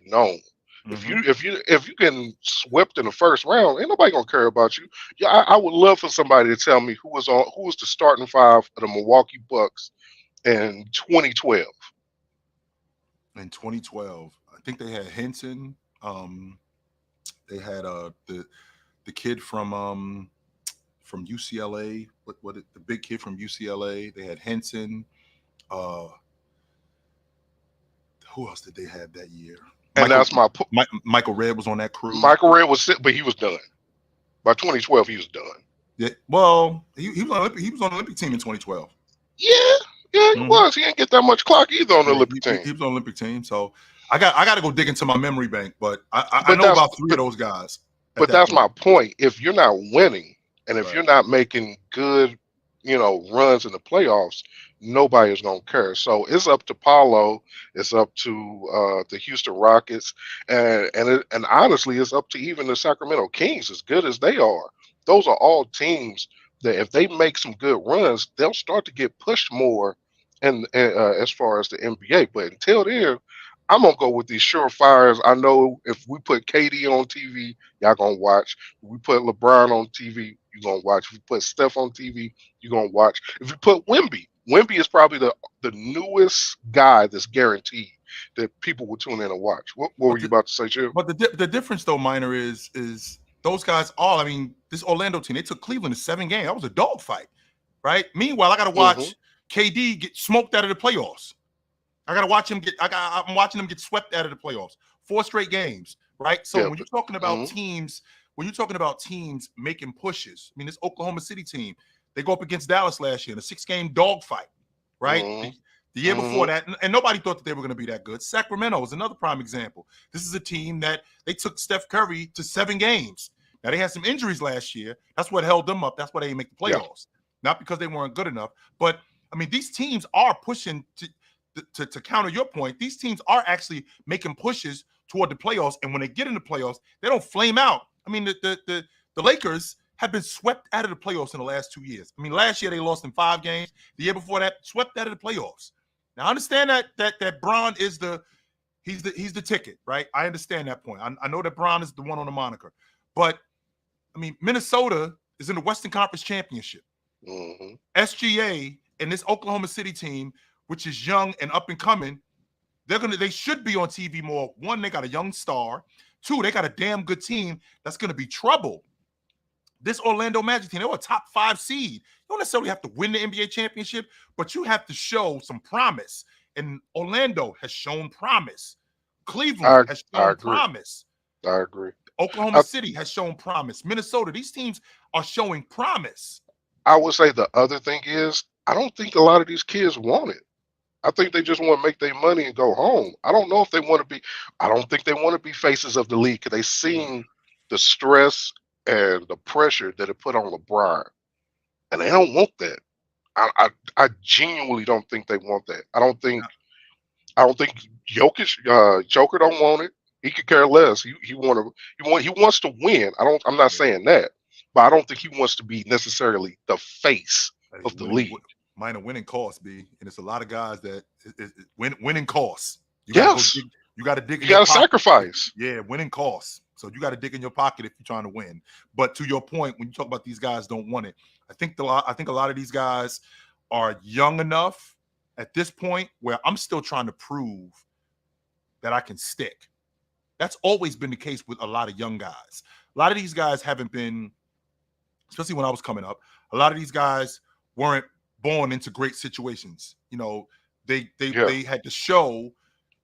known. Mm-hmm. If you get swept in the first round, ain't nobody gonna care about you. Yeah, I would love for somebody to tell me who was the starting five of the Milwaukee Bucks in 2012. In 2012, I think they had Henson. They had the kid from UCLA. What the big kid from UCLA? They had Henson. Who else did they have that year? And that's Michael Redd was on that crew. Michael Redd was sick, but he was done. By 2012, he was done. Yeah, well, he was on the Olympic team in 2012. Yeah, he was. He didn't get that much clock either on the Olympic team. He was on the Olympic team, so I got to go dig into my memory bank, but I know about 3 of those guys. But that's my point. If you're not winning, and if you're not making good, runs in the playoffs, nobody is gonna care. So it's up to Paulo. It's up to the Houston Rockets, and honestly, it's up to even the Sacramento Kings, as good as they are. those are all teams that if they make some good runs, they'll start to get pushed more, and as far as the NBA. But until then, I'm gonna go with these surefires. I know if we put KD on TV, y'all gonna watch. If we put LeBron on TV, you gonna watch. If we put Steph on TV, you gonna watch. If you put Wemby is probably the newest guy that's guaranteed that people will tune in and watch. What were But you the, about to say, Chip? but the difference though, Minor, is those guys all. I mean, this Orlando team, they took Cleveland to 7 games. That was a dogfight, right? Meanwhile, I got to Mm-hmm. watch KD get smoked out of the playoffs. I got to watch him get. I'm watching him get swept out of the playoffs. 4 straight games, right? So Yeah. when you're talking about Mm-hmm. teams, making pushes, I mean, this Oklahoma City team, they go up against Dallas last year in a 6-game dogfight, right? Mm-hmm. The year before Mm-hmm. that, and nobody thought that they were going to be that good. Sacramento was another prime example. This is a team that they took Steph Curry to 7 games. Now, they had some injuries last year. That's what held them up. That's why they didn't make the playoffs. Yeah. Not because they weren't good enough. But, I mean, these teams are pushing to counter your point. These teams are actually making pushes toward the playoffs. And when they get in the playoffs, they don't flame out. I mean, the Lakers have been swept out of the playoffs in the last 2 years. I mean, last year they lost in 5 games. The year before that, swept out of the playoffs. Now, I understand that Bron is he's the ticket, right? I understand that point. I know that Bron is the one on the moniker, but I mean, Minnesota is in the Western Conference Championship. Mm-hmm. SGA and this Oklahoma City team, which is young and up and coming, they should be on TV more. 1, they got a young star. 2, they got a damn good team that's going to be trouble. This Orlando Magic team, they were a top 5 seed. You don't necessarily have to win the NBA championship, but you have to show some promise. And Orlando has shown promise. Cleveland has I shown agree. promise. I agree. Oklahoma City has shown promise. Minnesota, these teams are showing promise. I would say the other thing is, I don't think a lot of these kids want it. I think they just want to make their money and go home. I don't know if they want to be. I don't think they want to be faces of the league because they seen the stress and the pressure that it put on LeBron, and they don't want that. I genuinely don't think they want that. I don't think Joker don't want it. He could care less. He wants to win. I'm not saying that, but I don't think he wants to be necessarily the face of the league. Minor winning costs, B, and it's a lot of guys that winning costs. You Yes. Got to dig. You got to sacrifice. Yeah, winning costs. So you got to dig in your pocket if you're trying to win. But to your point, when you talk about these guys don't want it, I think a lot of these guys are young enough at this point where I'm still trying to prove that I can stick. That's always been the case with a lot of young guys. A lot of these guys haven't been, especially when I was coming up, a lot of these guys weren't born into great situations. You know, they had to show,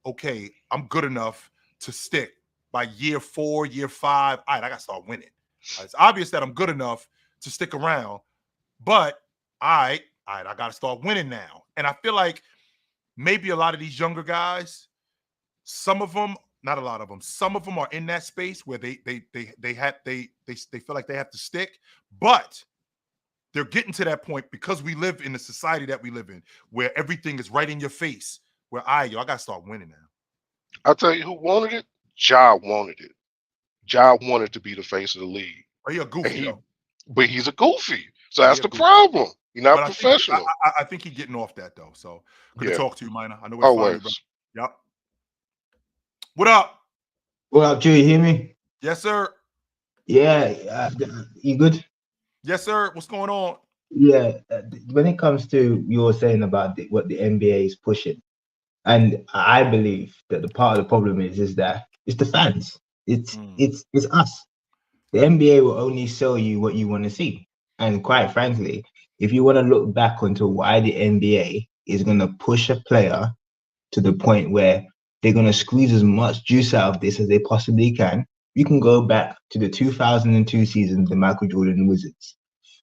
okay, I'm good enough to stick. By year 4, year 5, all right, I got to start winning. It's obvious that I'm good enough to stick around, but I got to start winning now. And I feel like maybe a lot of these younger guys, some of them, not a lot of them, some of them are in that space where they feel like they have to stick, but they're getting to that point because we live in the society that we live in where everything is right in your face, where I got to start winning now. I'll tell you who wanted it. Ja wanted it. Ja wanted to be the face of the league. Oh, you're a goofy, but he's a goofy. So that's the problem. You're not professional. I think he's getting off that, though. So good to talk to you, Minor. I know always. Yep. What up? What up, Drew? You hear me? Yes, sir. Yeah. You good? Yes, sir. What's going on? Yeah. When it comes to you were saying about what the NBA is pushing, and I believe that the part of the problem is that it's the fans. It's us. The NBA will only sell you what you want to see. And quite frankly, if you want to look back onto why the NBA is going to push a player to the point where they're going to squeeze as much juice out of this as they possibly can, you can go back to the 2002 season, the Michael Jordan Wizards.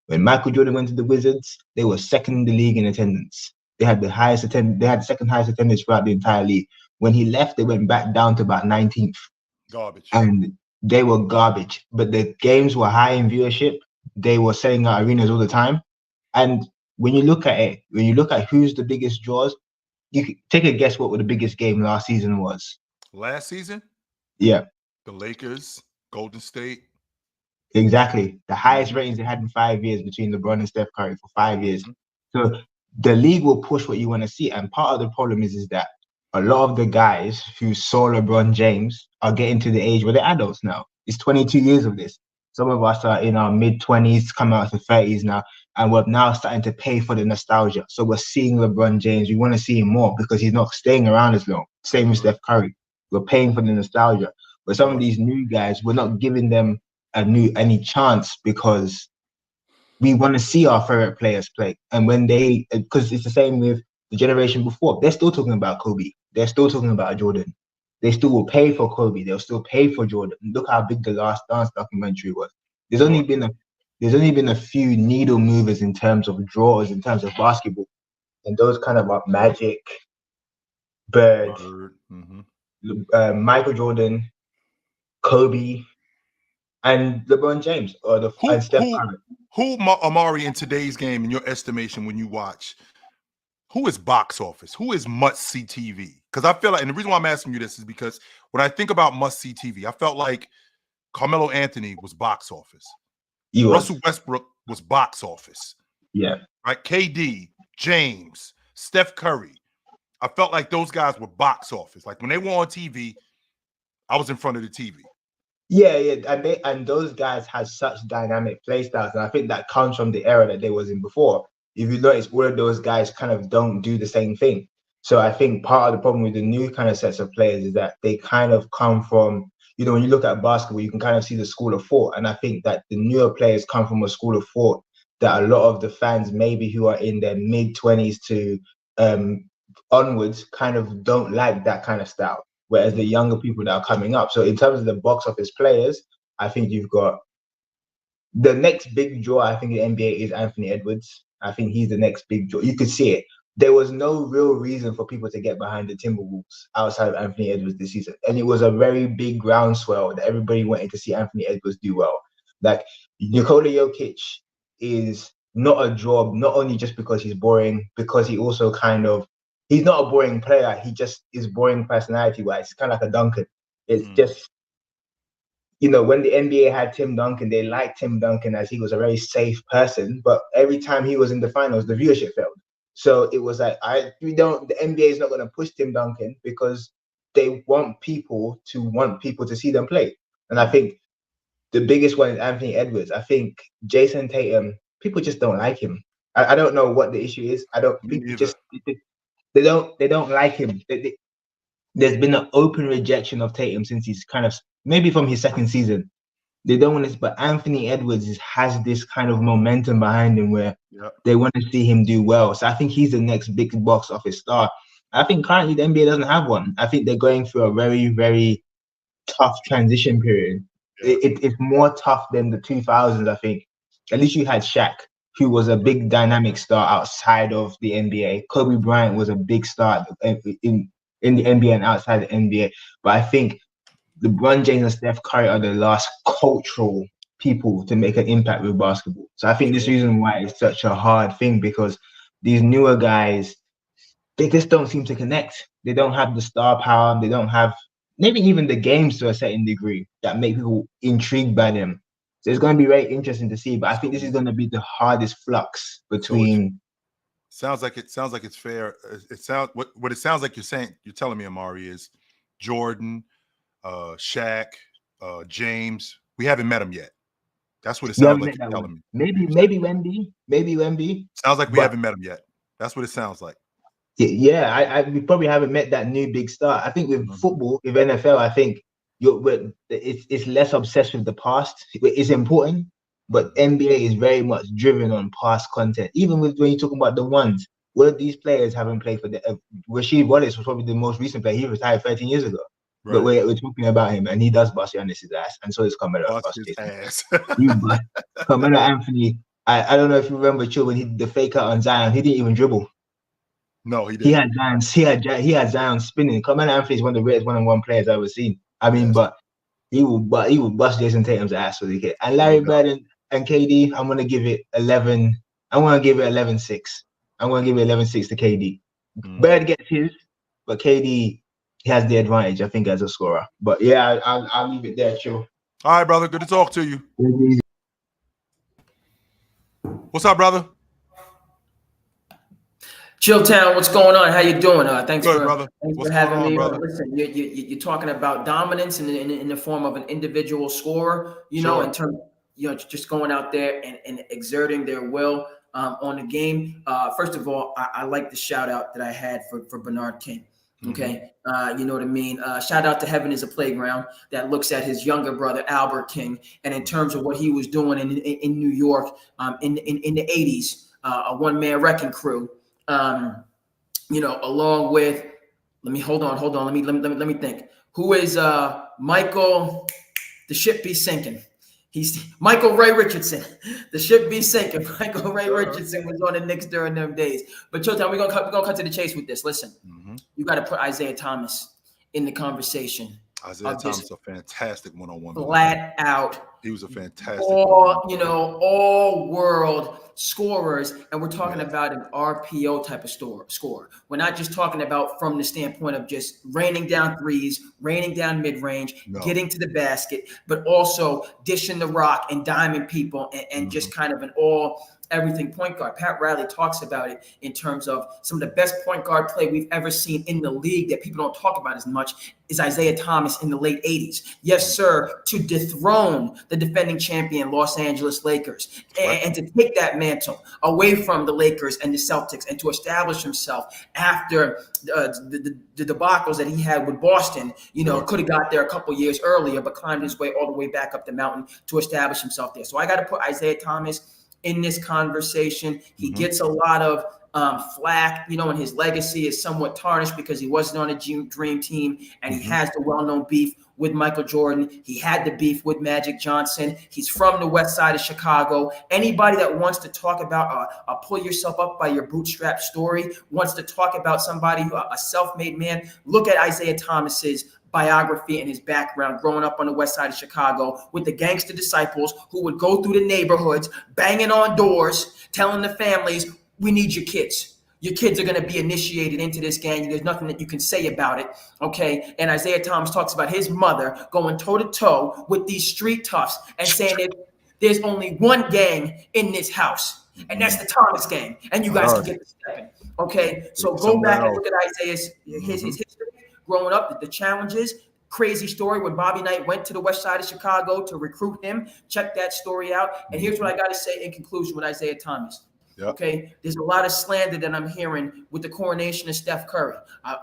When Michael Jordan went to the Wizards, they were second in the league in attendance. They had the second highest attendance throughout the entire league. When he left, they went back down to about 19th. Garbage. And they were garbage. But the games were high in viewership. They were selling out arenas all the time. And when you look at it, when you look at who's the biggest draws, you can take a guess what the biggest game last season was. Last season? Yeah. The Lakers, Golden State. Exactly. The highest ratings they had in 5 years between LeBron and Steph Curry for 5 years. So the league will push what you want to see. And part of the problem is that a lot of the guys who saw LeBron James are getting to the age where they're adults now. It's 22 years of this. Some of us are in our mid-20s, come out to 30s now, and we're now starting to pay for the nostalgia. So we're seeing LeBron James. We want to see him more because he's not staying around as long. Same with Steph Curry. We're paying for the nostalgia. But some of these new guys, we're not giving them any chance because we want to see our favorite players play. And when because it's the same with the generation before, they're still talking about Kobe. They're still talking about Jordan. They still will pay for Kobe. They'll still pay for Jordan. Look how big the Last Dance documentary was. There's only been a few needle movers in terms of draws, in terms of basketball, and those kind of are Magic, Bird, Michael Jordan, Kobe, and LeBron James and Steph Curry. Who, Amari, in today's game, in your estimation, when you watch, who is box office? Who is must-see TV? Because I feel like, and the reason why I'm asking you this is because when I think about must-see TV, I felt like Carmelo Anthony was box office. Russell Westbrook was box office. Yeah. Right? KD, James, Steph Curry. I felt like those guys were box office. Like when they were on TV, I was in front of the TV. Yeah, and those guys had such dynamic play styles, and I think that comes from the era that they was in before. If you notice, all of those guys kind of don't do the same thing. So I think part of the problem with the new kind of sets of players is that they kind of come from, when you look at basketball, you can kind of see the school of thought, and I think that the newer players come from a school of thought that a lot of the fans, maybe who are in their mid-20s to onwards, kind of don't like that kind of style. Whereas the younger people that are coming up. So in terms of the box office players, I think you've got the next big draw. I think the NBA is Anthony Edwards. I think he's the next big draw. You could see it. There was no real reason for people to get behind the Timberwolves outside of Anthony Edwards this season. And it was a very big groundswell that everybody wanted to see Anthony Edwards do well. Like Nikola Jokic is not a draw, not only just because he's boring, because he also he's not a boring player. He just is boring personality-wise. It's kind of like a Duncan. It's just, when the NBA had Tim Duncan, they liked Tim Duncan as he was a very safe person. But every time he was in the finals, the viewership failed. So it was like, the NBA is not going to push Tim Duncan because they want people to see them play. And I think the biggest one is Anthony Edwards. I think Jason Tatum, people just don't like him. I don't know what the issue is. They don't like him. There's been an open rejection of Tatum since he's maybe from his second season. They don't want this, but Anthony Edwards has this kind of momentum behind him where they want to see him do well. So I think he's the next big box office star. I think currently the NBA doesn't have one. I think they're going through a very, very tough transition period. Yeah. It's more tough than the 2000s, I think. At least you had Shaq, who was a big dynamic star outside of the NBA. Kobe Bryant was a big star in the NBA and outside the NBA. But I think LeBron James and Steph Curry are the last cultural people to make an impact with basketball. So I think this reason why it's such a hard thing, because these newer guys, they just don't seem to connect. They don't have the star power. They don't have maybe even the games to a certain degree that make people intrigued by them. So it's going to be very interesting to see. But I think this is going to be the hardest flux between. Sounds like it's fair. What it sounds like you're telling me, Amari, is Jordan, Shaq, James. We haven't met him yet. That's what it sounds like you're telling me. Maybe Wemby. Sounds like we haven't met him yet. That's what it sounds like. Yeah, we probably haven't met that new big star. I think with football, with NFL, I think it's less obsessed with the past. It's important, but NBA is very much driven on past content. Even when you're talking about the ones, all of these players haven't played for Rasheed Wallace was probably the most recent player. He retired 13 years ago. Right. But we're talking about him, and he does bust Giannis's ass, and so is Carmelo. Carmelo Anthony. I don't know if you remember, Chill, when he did the fake out on Zion, he didn't even dribble. No, he didn't. He had Zion spinning. Carmelo Anthony is one of the greatest one-on-one players I've ever seen. I mean, but he would bust Jason Tatum's ass for the kid. And Larry Bird and KD, I'm gonna give it 11. I'm gonna give it 11-6. I'm gonna give it 11-6 to KD. Bird gets his, but KD has the advantage, I think, as a scorer. But yeah, I'll leave it there, Chill. All right, brother. Good to talk to you. What's up, brother? Chilltown, what's going on? How you doing? Thanks Good, for brother. thanks What's for having going on, me. brother? Listen, you're talking about dominance in the form of an individual scorer. You know, Sure. in terms, just going out there and exerting their will on the game. First of all, I like the shout out that I had for Bernard King. Okay, you know what I mean. Shout out to Heaven is a Playground that looks at his younger brother Albert King, and in terms of what he was doing in New York in the '80s, a one-man wrecking crew. Along with, hold on. Let me think. Who is Michael? The ship be sinking. He's Michael Ray Richardson. The ship be sinking. Michael Ray Richardson was on the Knicks during them days. But Showtime, we're gonna cut to the chase with this. Listen, you got to put Isaiah Thomas in the conversation. Isaiah Thomas, a fantastic one-on-one. Flat out. He was a fantastic all world scorers, and we're talking about an RPO type of scorer. We're not just talking about from the standpoint of just raining down threes, raining down mid-range, getting to the basket, but also dishing the rock and diming people and just kind of an everything point guard. Pat Riley talks about it in terms of some of the best point guard play we've ever seen in the league that people don't talk about as much is Isaiah Thomas in the late 80s. Yes, sir, to dethrone the defending champion Los Angeles Lakers and to take that mantle away from the Lakers and the Celtics and to establish himself after the debacles that he had with Boston. Could have got there a couple years earlier, but climbed his way all the way back up the mountain to establish himself there. So I got to put Isaiah Thomas in this conversation. He gets a lot of flack, and his legacy is somewhat tarnished because he wasn't on a dream team, and he has the well-known beef with Michael Jordan. He had the beef with Magic Johnson. He's from the west side of Chicago. Anybody that wants to talk about a pull yourself up by your bootstrap story, wants to talk about somebody, a self-made man, look at Isaiah Thomas's biography and his background growing up on the west side of Chicago with the gangster disciples who would go through the neighborhoods, banging on doors, telling the families, we need your kids. Your kids are going to be initiated into this gang. There's nothing that you can say about it, okay? And Isaiah Thomas talks about his mother going toe-to-toe with these street toughs and saying that there's only one gang in this house, and that's the Thomas gang, and you guys can get the stepping, okay? So go back and look at Isaiah's his history. Growing up, the challenges, crazy story when Bobby Knight went to the west side of Chicago to recruit him. Check that story out. And here's what I got to say in conclusion with Isaiah Thomas. Okay, there's a lot of slander that I'm hearing with the coronation of Steph Curry.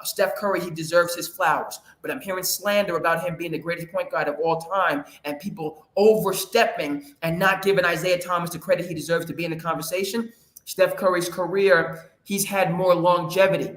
Steph Curry, he deserves his flowers, but I'm hearing slander about him being the greatest point guard of all time and people overstepping and not giving Isaiah Thomas the credit he deserves to be in the conversation. Steph Curry's career, he's had more longevity.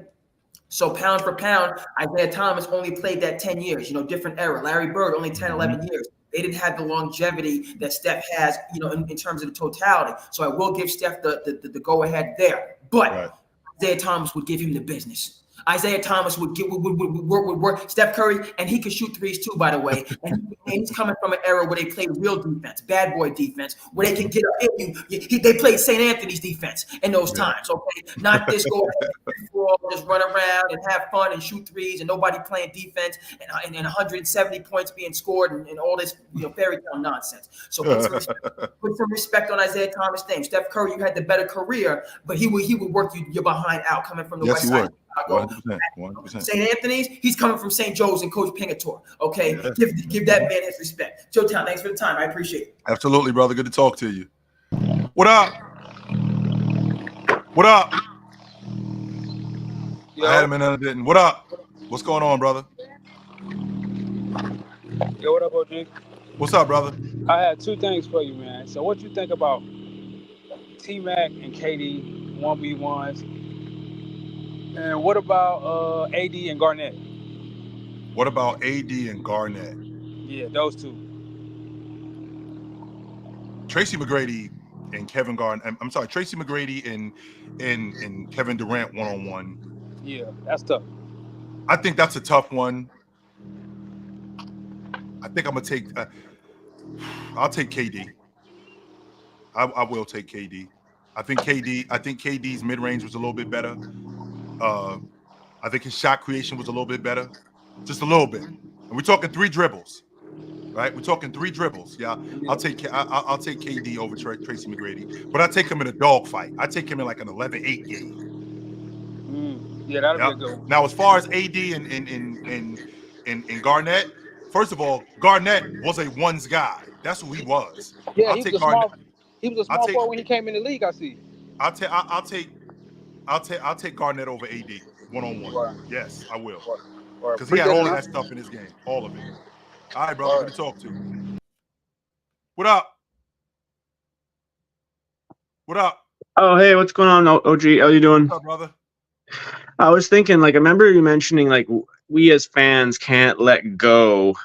So pound for pound, Isaiah Thomas only played that 10 years, different era. Larry Bird, only 10, 11 years. They didn't have the longevity that Steph has, in terms of the totality. So I will give Steph the go-ahead there. But Isaiah Thomas would give him the business. Isaiah Thomas would work Steph Curry, and he could shoot threes too, by the way. And he's coming from an era where they played real defense, bad boy defense, where they can get up in you. They played St. Anthony's defense in those times, okay? Not this go just run around and have fun and shoot threes and nobody playing defense and 170 points being scored and all this fairy tale nonsense. So put some respect on Isaiah Thomas' name. Steph Curry, you had the better career, but he would work your behind out coming from the west side. 100%. St. Anthony's, he's coming from St. Joe's and Coach Pingator. Okay, give that man his respect. Showtown, thanks for the time. I appreciate it. Absolutely, brother. Good to talk to you. What up? What up? I had him in and I didn't. What up? What's going on, brother? Yo, what up, OG? What's up, brother? I had two things for you, man. So what you think about T-Mac and KD 1v1s? And what about AD and Garnett? What about AD and Garnett? Yeah, those two. Tracy McGrady and Kevin Garnett. I'm sorry, Tracy McGrady and Kevin Durant one-on-one. Yeah, that's tough. I think that's a tough one. I think I'm gonna take. I'll take KD. I will take KD. I think KD's mid-range was a little bit better. I think his shot creation was a little bit better, just a little bit. And we're talking 3 dribbles. right? We're talking 3 dribbles. Yeah, I'll take KD over Tracy McGrady, but I take him in a dog fight. I take him in like an 11-8 game. Yeah, that'll be Yeah. a good one. Now, as far as AD and Garnett, first of all, Garnett was a ones guy. That's who he was. Yeah, I'll he was take a Garnett. small. He was a small forward when he came in the league. I see. I'll take Garnett over AD 1-on-1. Right. Yes, I will. Right. Because he had all of that stuff in his game, all of it. All right, brother, good to talk to. What up? What up? Oh, hey, what's going on, OG? How you doing? What's up, brother? I was thinking, like, I remember you mentioning, like, we as fans can't let go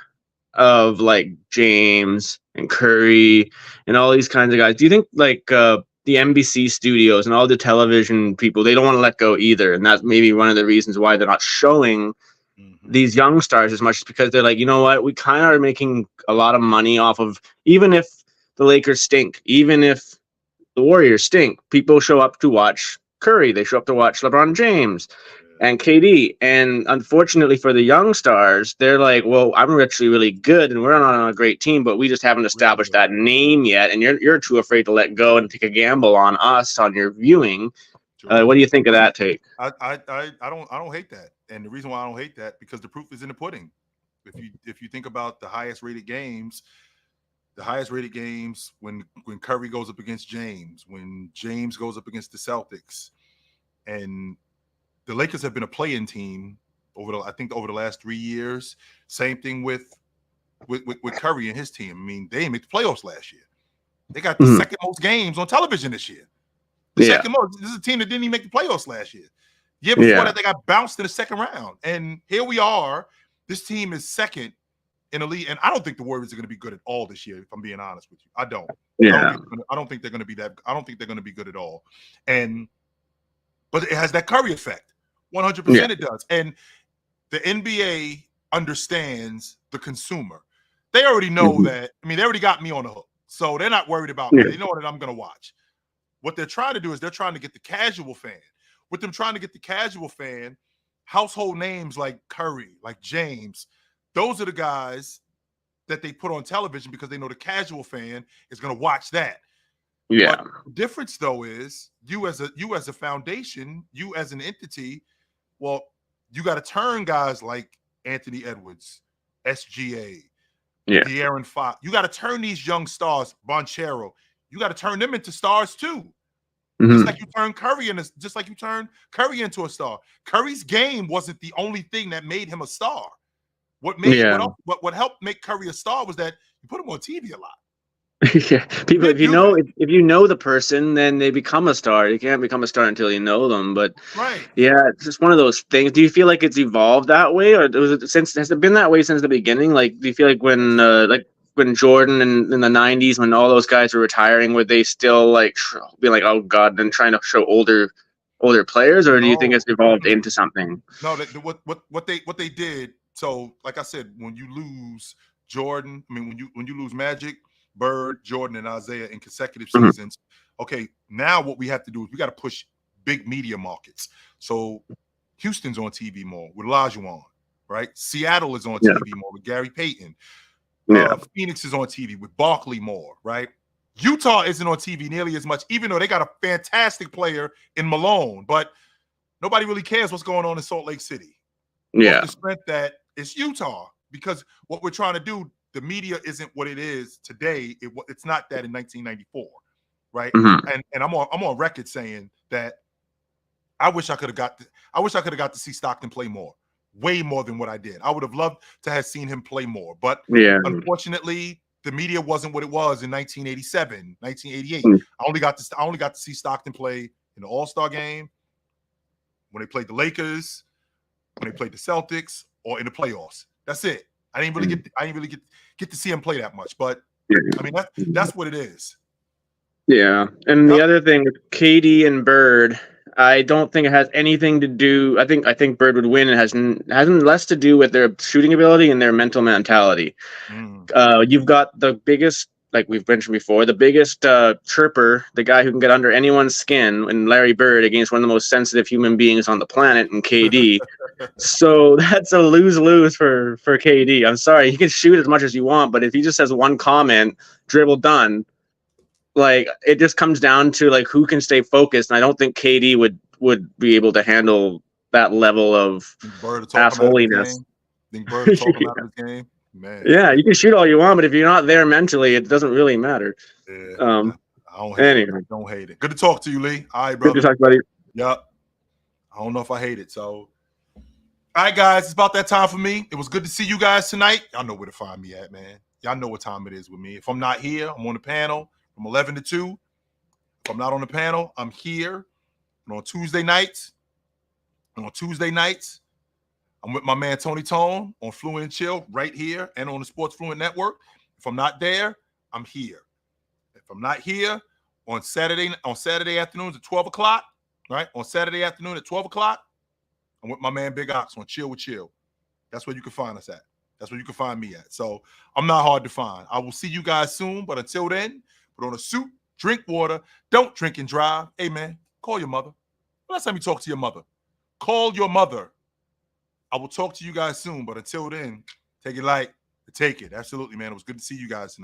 of, like, James and Curry and all these kinds of guys. Do you think, like, the NBC studios and all the television people, they don't want to let go either? And that's maybe one of the reasons why they're not showing these young stars as much, because they're like, you know what, we kind of are making a lot of money off of, even if the Lakers stink, even if the Warriors stink, people show up to watch Curry, they show up to watch LeBron James and KD. And unfortunately for the young stars, they're like, well, I'm actually really good and we're not on a great team, but we just haven't established that name yet. And you're too afraid to let go and take a gamble on us, on your viewing. What do you think of that take? I don't hate that. And the reason why I don't hate that, because the proof is in the pudding. If you think about the highest rated games when Curry goes up against James, when James goes up against the Celtics, and the Lakers have been a play-in team over the last 3 years. Same thing with Curry and his team. I mean, they didn't make the playoffs last year. They got the second most games on television this year. Second most. This is a team that didn't even make the playoffs last year. Year before that, they got bounced in the second round. And here we are. This team is second in the league. And I don't think the Warriors are going to be good at all this year, if I'm being honest with you. I don't. Yeah. I don't think they're going to be that. I don't think they're going to be good at all. But it has that Curry effect. 100% it does. And the NBA understands the consumer. They already know that. I mean, they already got me on the hook. So they're not worried about me. They know that I'm going to watch. What they're trying to do is they're trying to get the casual fan. With them trying to get the casual fan, household names like Curry, like James, those are the guys that they put on television because they know the casual fan is going to watch that. Yeah. But the difference, though, is you as a foundation, you as an entity, well, you got to turn guys like Anthony Edwards, SGA, De'Aaron Fox. You got to turn these young stars, Bonchero. You got to turn them into stars too. Just like you turn Curry into a star. Curry's game wasn't the only thing that made him a star. What helped make Curry a star was that you put him on TV a lot. People, if you know the person, then they become a star. You can't become a star until you know them. But it's just one of those things. Do you feel like it's evolved that way, or has it been that way since the beginning? Like, do you feel like when Jordan in the 90s, when all those guys were retiring, were they still like be like, oh God, and trying to show older players, or do you think it's evolved into something? No, what they did. So, like I said, when you lose Jordan, I mean, when you lose Magic, Bird, Jordan, and Isaiah in consecutive seasons, okay, now what we have to do is we got to push big media markets. So Houston's on TV more with Olajuwon, right? Seattle is on TV more with Gary Payton. Phoenix is on TV with Barkley more, right? Utah isn't on TV nearly as much, even though they got a fantastic player in Malone, but nobody really cares what's going on in Salt Lake City. The strength that it's Utah, because what we're trying to do, the media isn't what it is today. It's not that in 1994, right? And I'm on record saying that I wish I could have got to see Stockton play more. Way more than what I did. I would have loved to have seen him play more. But unfortunately, the media wasn't what it was in 1987, 1988. I only got to see Stockton play in the All-Star game, when they played the Lakers, when they played the Celtics, or in the playoffs. That's it. I didn't really get to see him play that much. But I mean, that's what it is. Yeah. And the other thing with KD and Bird, I don't think it has anything to do. I think Bird would win. It has less to do with their shooting ability and their mental mentality. You've got the biggest like we've mentioned before, the biggest chirper, the guy who can get under anyone's skin, and Larry Bird against one of the most sensitive human beings on the planet, and KD. So that's a lose-lose for KD. I'm sorry, he can shoot as much as you want, but if he just has one comment, dribble done, like it just comes down to like who can stay focused. And I don't think KD would be able to handle that level of assholiness. Think Bird talking out of his game. Man. Yeah, you can shoot all you want, but if you're not there mentally, it doesn't really matter. Yeah, I don't hate it. I don't hate it. Good to talk to you, Lee. All right, brother. Good to talk, buddy. Yep. I don't know if I hate it. So, all right, guys, it's about that time for me. It was good to see you guys tonight. Y'all know where to find me at, man. Y'all know what time it is with me. If I'm not here, I'm on the panel from 11 to 2. If I'm not on the panel, I'm here. And on Tuesday nights, I'm with my man Tony Tone on Fluent and Chill right here and on the Sports Fluent Network. If I'm not there, I'm here. If I'm not here on Saturday afternoons at 12 o'clock, right? On Saturday afternoon at 12 o'clock, I'm with my man Big Ox on Chill with Chill. That's where you can find us at. That's where you can find me at. So I'm not hard to find. I will see you guys soon, but until then, put on a suit, drink water, don't drink and drive. Hey, man, call your mother. Last time you talk to your mother, call your mother. I will talk to you guys soon, but until then, take it light, take it. Absolutely, man. It was good to see you guys tonight.